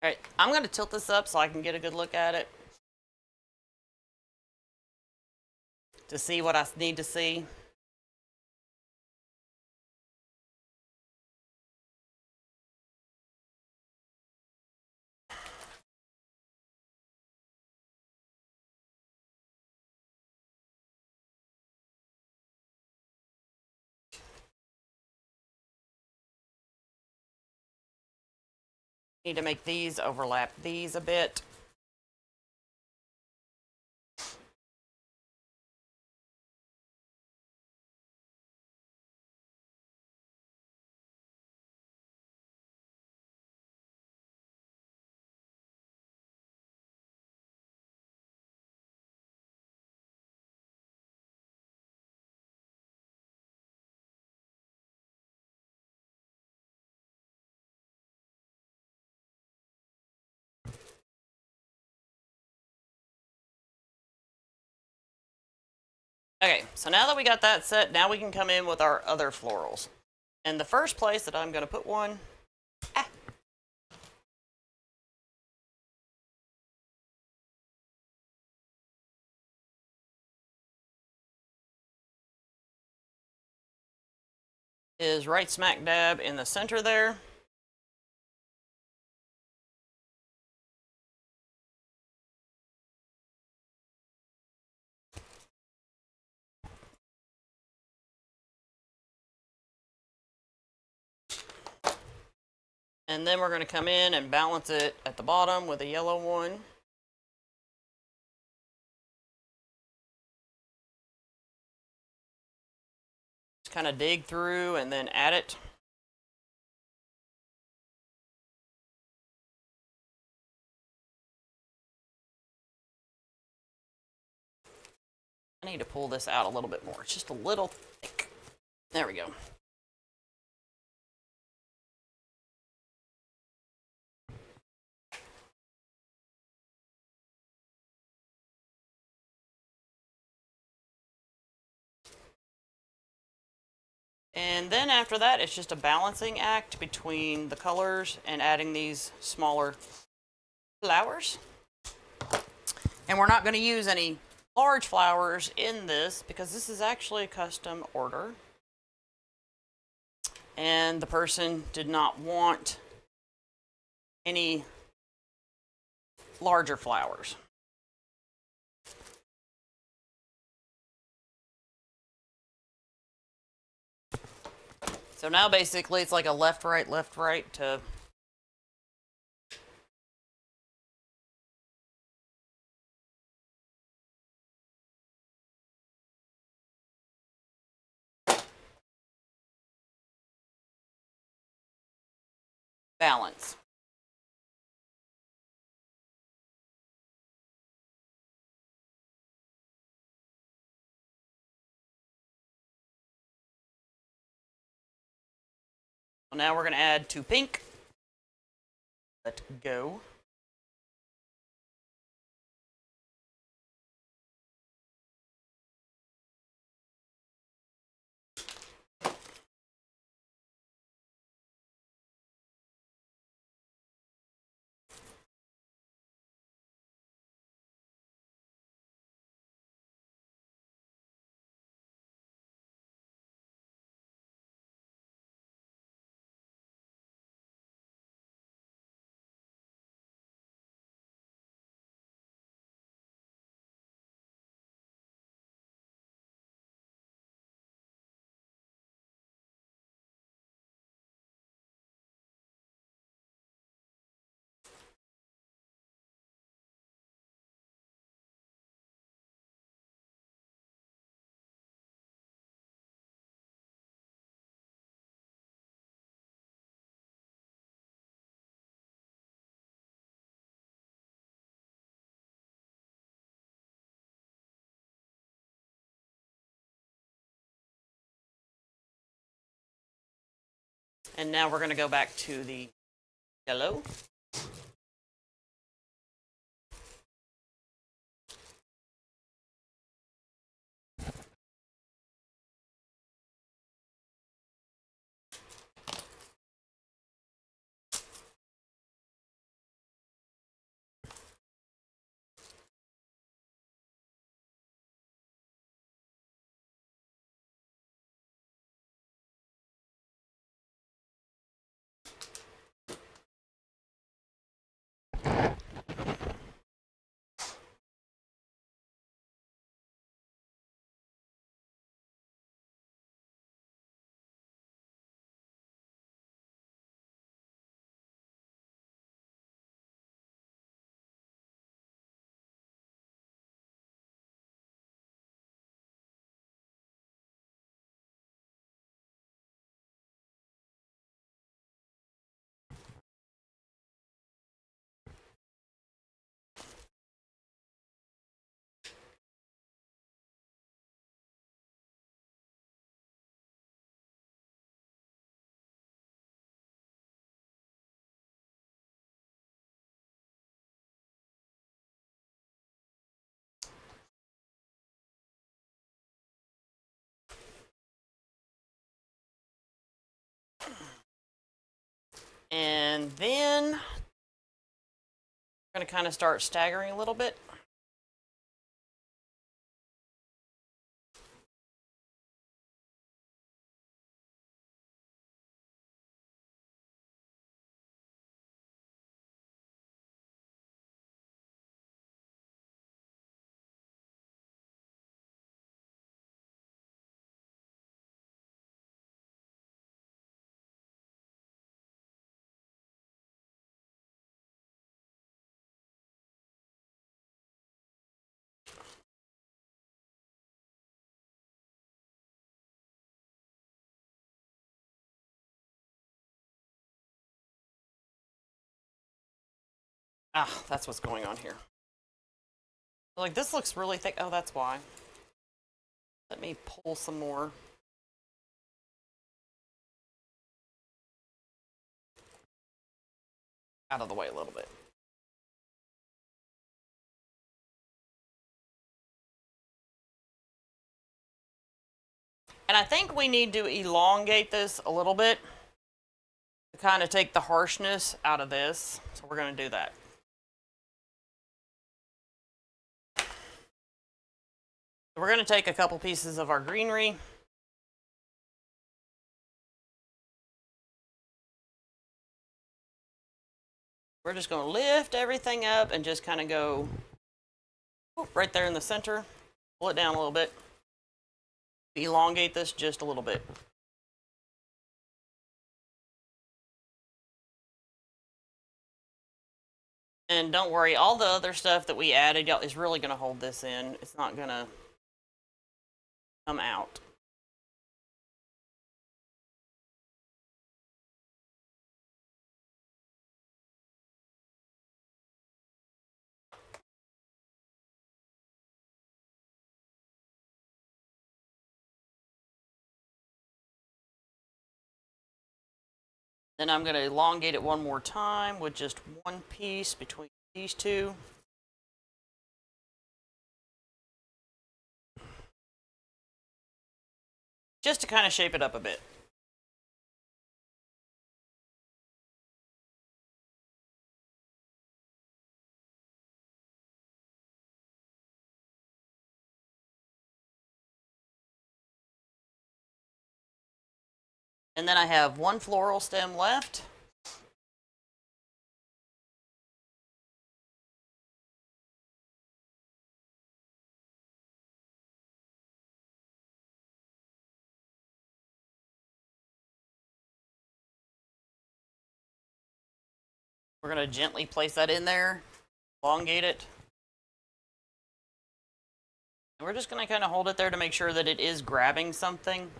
All right, I'm going to tilt this up so I can get a good look at it to see what I need to see. Need to make these overlap these a bit. Okay, so now that we got that set, now we can come in with our other florals. And the first place that I'm going to put one is right smack dab in the center there. And then we're going to come in and balance it at the bottom with a yellow one. kind of dig through and then add it. I need to pull this out a little bit more. It's just a little thick. There we go. And then after that, it's just a balancing act between the colors and adding these smaller flowers. And we're not going to use any large flowers in this because this is actually a custom order. And the person did not want any larger flowers. So now basically it's like a left, right to balance. So now we're going to add 2 pink. Let go. And now we're going to go back to the yellow. And then we're going to kind of start staggering a little bit. Ah, that's what's going on here. Like, this looks really thick. Oh, that's why. Let me pull some more. Out of the way a little bit. And I think we need to elongate this a little bit to kind of take the harshness out of this. So we're going to do that. We're going to take a couple pieces of our greenery. We're just going to lift everything up and just kind of go right there in the center. Pull it down a little bit. Elongate this just a little bit. And don't worry, all the other stuff that we added is really going to hold this in. It's not going to come out. Then I'm going to elongate it one more time with just one piece between these two. Just to kind of shape it up a bit. And then I have one floral stem left. We're going to gently place that in there, elongate it. And we're just going to kind of hold it there to make sure that it is grabbing something.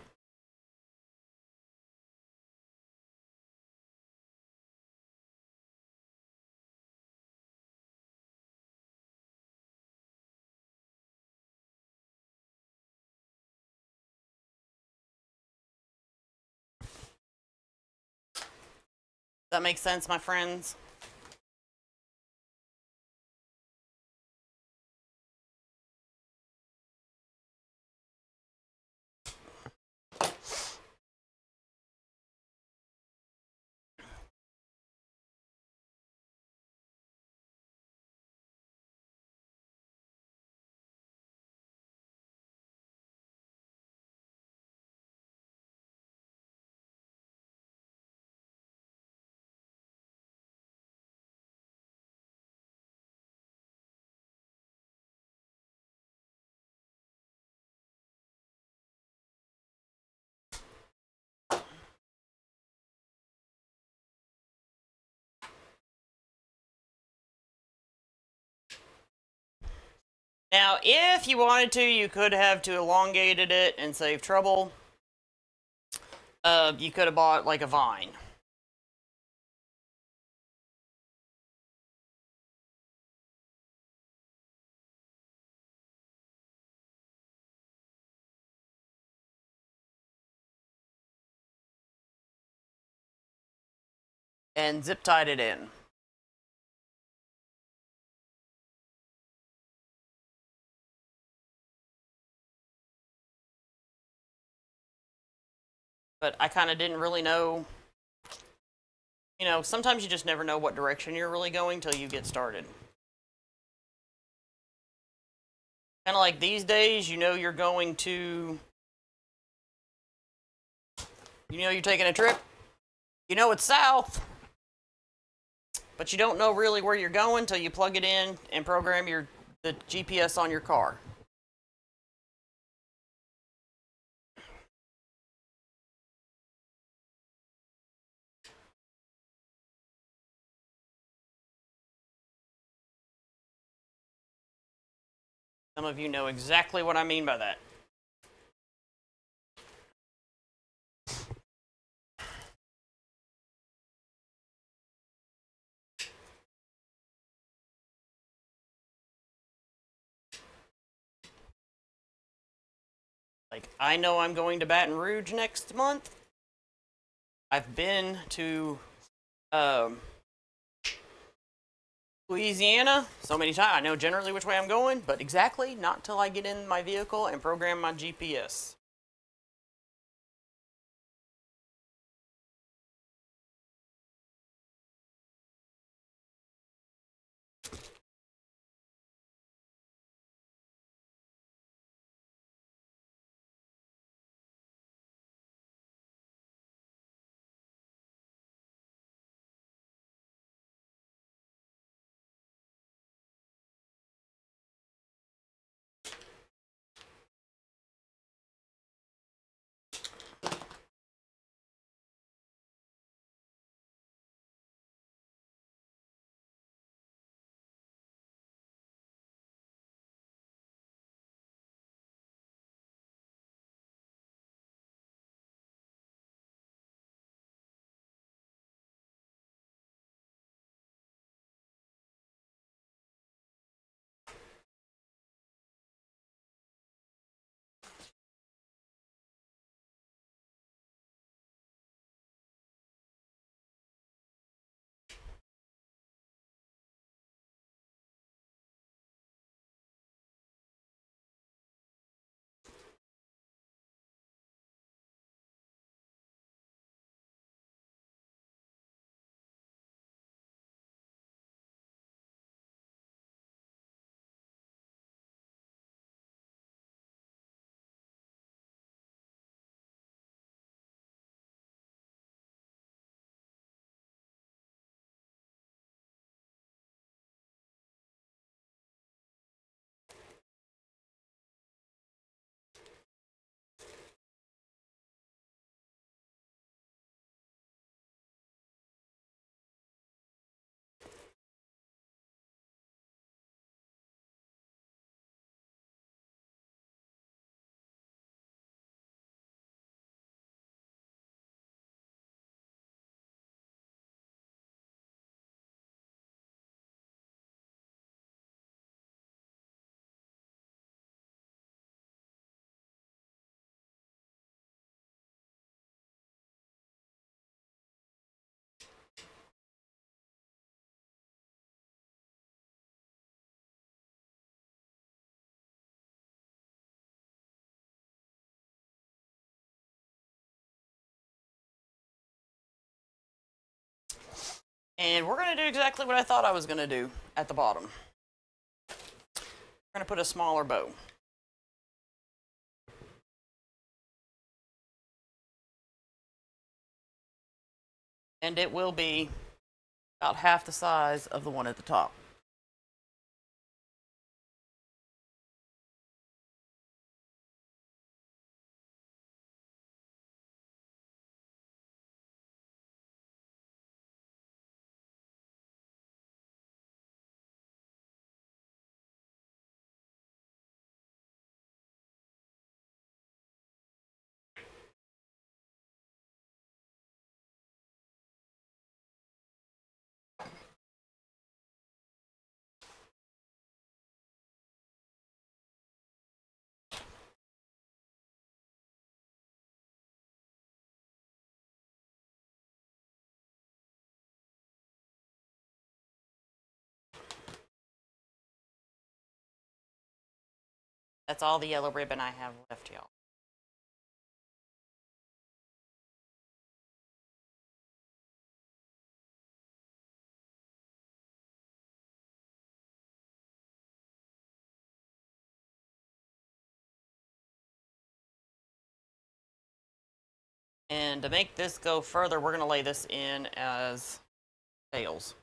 That makes sense, my friends? Now, if you wanted to, you could have to elongated it and save trouble. You could have bought like a vine. And zip tied it in. But I kind of didn't really know. You know, sometimes you just never know what direction you're really going till you get started. Kind of like these days, you know you're going to, you know you're taking a trip, you know it's south, but you don't know really where you're going until you plug it in and program the GPS on your car. Some of you know exactly what I mean by that. Like, I know I'm going to Baton Rouge next month. I've been to Louisiana so many times. I know generally which way I'm going, but exactly not till I get in my vehicle and program my GPS. And we're going to do exactly what I thought I was going to do at the bottom. We're going to put a smaller bow. And it will be about half the size of the one at the top. That's all the yellow ribbon I have left, y'all. And to make this go further, we're going to lay this in as tails.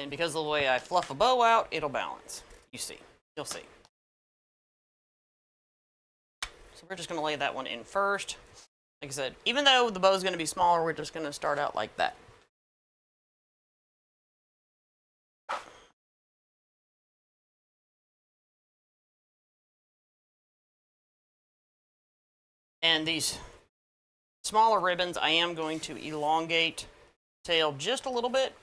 And because of the way I fluff a bow out, it'll balance. You see. You'll see. So we're just going to lay that one in first. Like I said, even though the bow is going to be smaller, we're just going to start out like that. And these smaller ribbons, I am going to elongate tail just a little bit.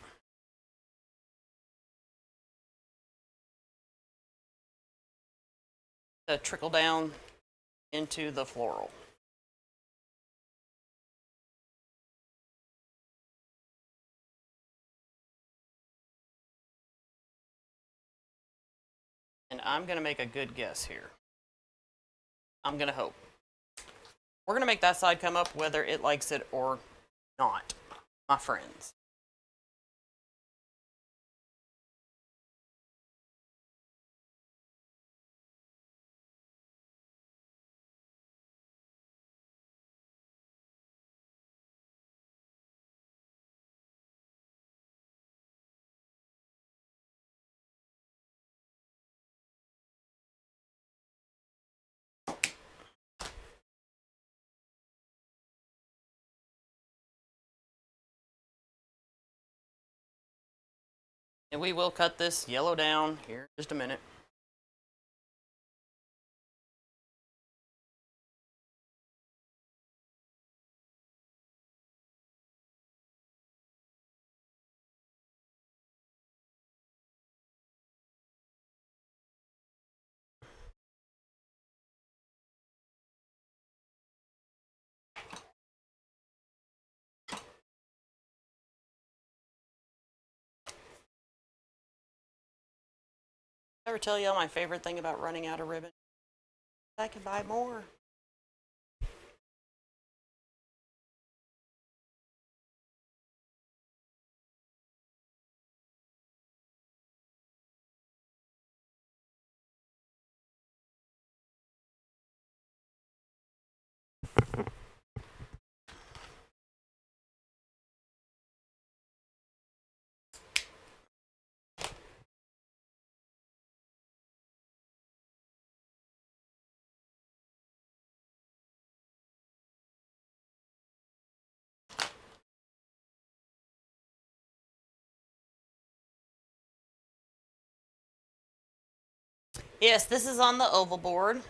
To trickle down into the floral. And I'm going to make a good guess here. I'm going to hope. We're going to make that side come up whether it likes it or not, my friends. And we will cut this yellow down here in just a minute. Ever tell y'all my favorite thing about running out of ribbon? I can buy more. Yes, this is on the oval board.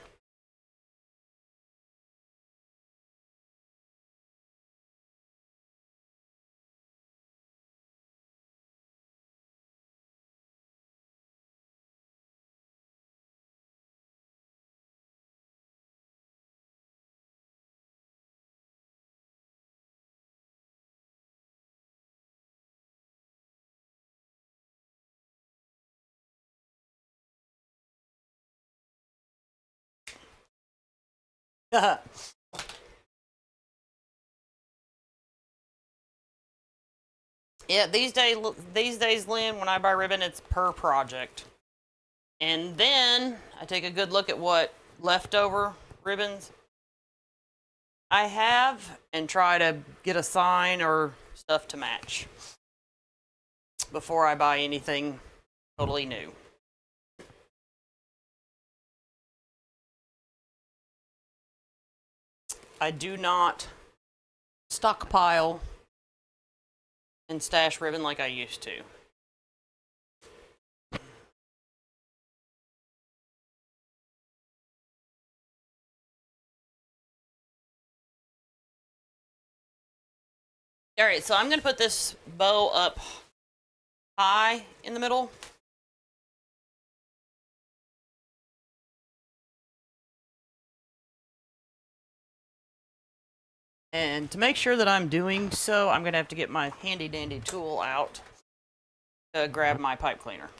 Yeah, these days, Lynn, when I buy ribbon, it's per project. And then I take a good look at what leftover ribbons I have and try to get a sign or stuff to match before I buy anything totally new. I do not stockpile and stash ribbon like I used to. All right, so I'm going to put this bow up high in the middle. And to make sure that I'm doing so, I'm going to have to get my handy dandy tool out to grab my pipe cleaner.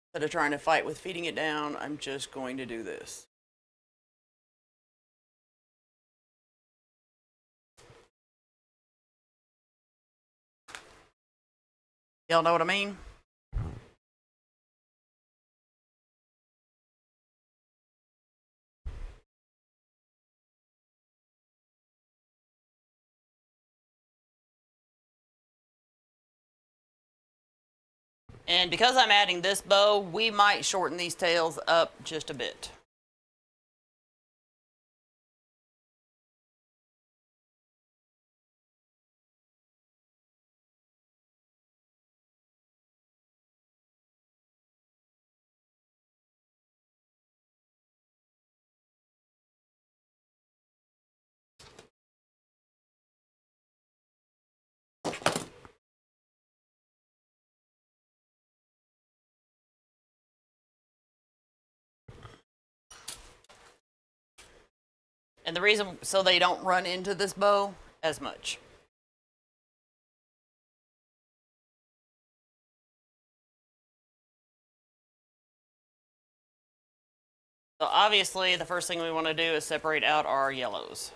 Instead of trying to fight with feeding it down, I'm just going to do this. Y'all know what I mean? And because I'm adding this bow, we might shorten these tails up just a bit. And the reason, so they don't run into this bow as much. So obviously the first thing we want to do is separate out our yellows.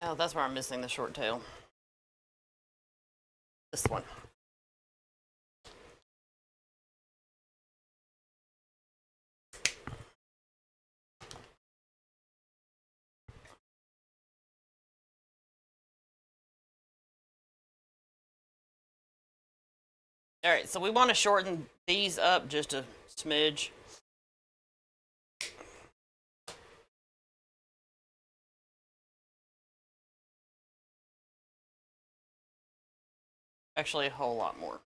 Oh, that's where I'm missing the short tail. This one. All right, so we want to shorten these up just a smidge. Actually, a whole lot more.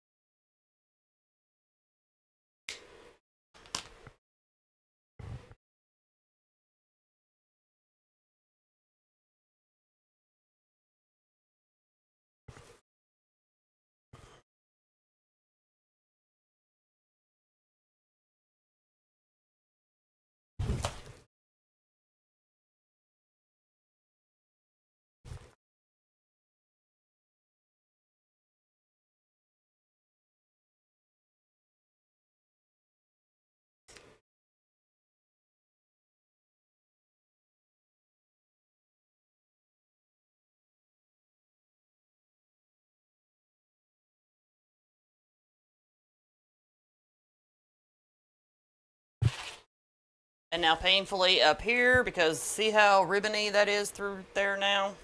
And now painfully up here, because see how ribbony that is through there now? A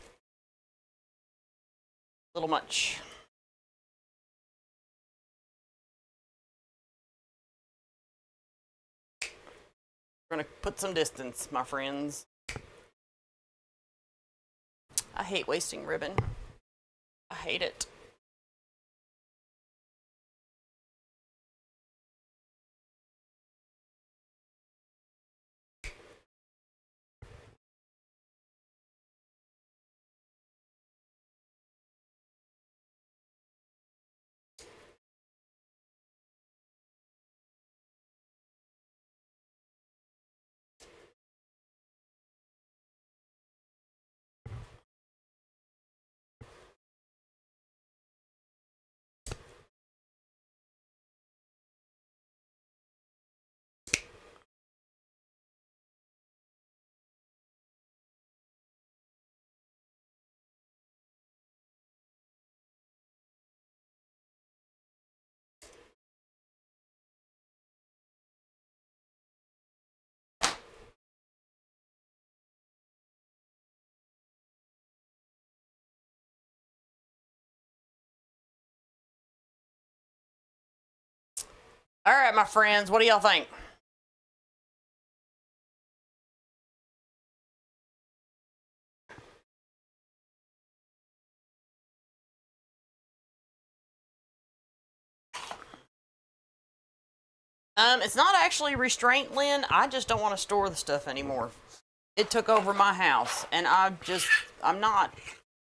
little much. We're gonna put some distance, my friends. I hate wasting ribbon. I hate it. All right, my friends, what do y'all think? It's not actually restraint, Lynn. I just don't want to store the stuff anymore. It took over my house, and I'm not,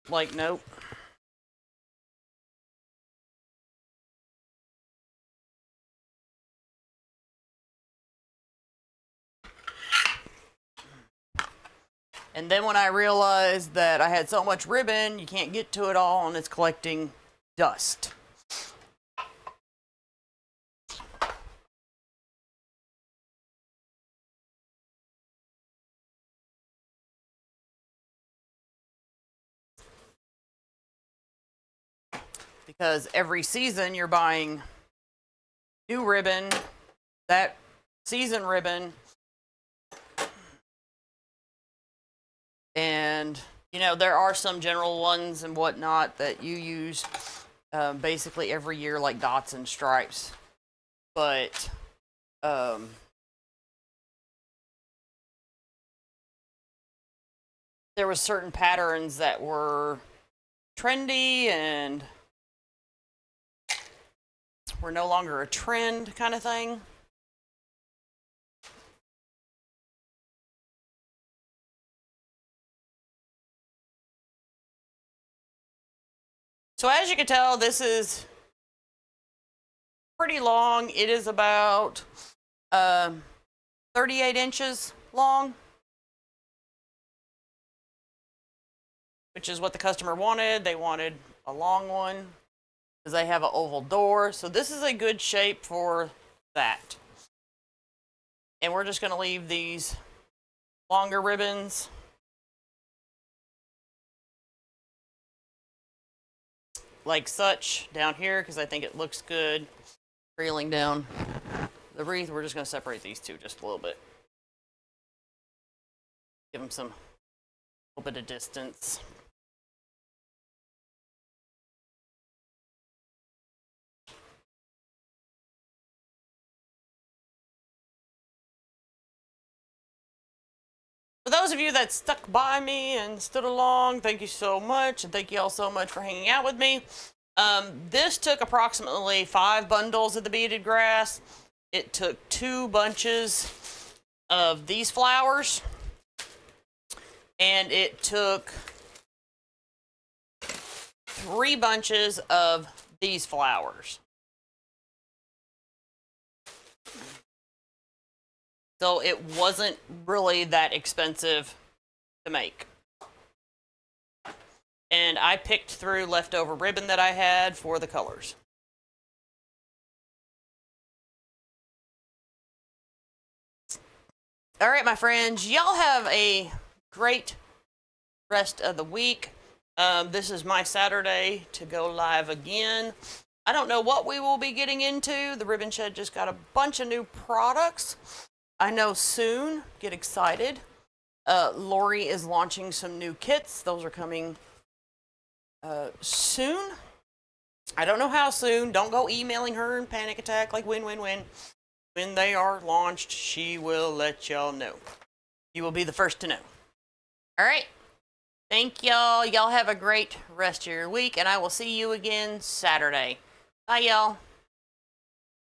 like, nope. And then when I realized that I had so much ribbon, you can't get to it all, and it's collecting dust. Because every season you're buying new ribbon, that season ribbon, and you know, there are some general ones and whatnot that you use basically every year, like dots and stripes, but there was certain patterns that were trendy and were no longer a trend kind of thing. So as you can tell, this is pretty long. It is about 38 inches long, which is what the customer wanted. They wanted a long one because they have an oval door. So this is a good shape for that. And we're just going to leave these longer ribbons like such down here because I think it looks good. Trailing down the wreath, we're just going to separate these two just a little bit. Give them some little bit of distance. For those of you that stuck by me and stood along, thank you so much, and thank you all so much for hanging out with me. This took approximately 5 bundles of the beaded grass. It took 2 bunches of these flowers, and it took 3 bunches of these flowers. So it wasn't really that expensive to make. And I picked through leftover ribbon that I had for the colors. All right, my friends, y'all have a great rest of the week. This is my Saturday to go live again. I don't know what we will be getting into. The Ribbon Shed just got a bunch of new products. I know soon. Get excited. Lori is launching some new kits. Those are coming soon. I don't know how soon. Don't go emailing her and panic attack like when. When they are launched, she will let y'all know. You will be the first to know. All right. Thank y'all. Y'all have a great rest of your week, and I will see you again Saturday. Bye, y'all.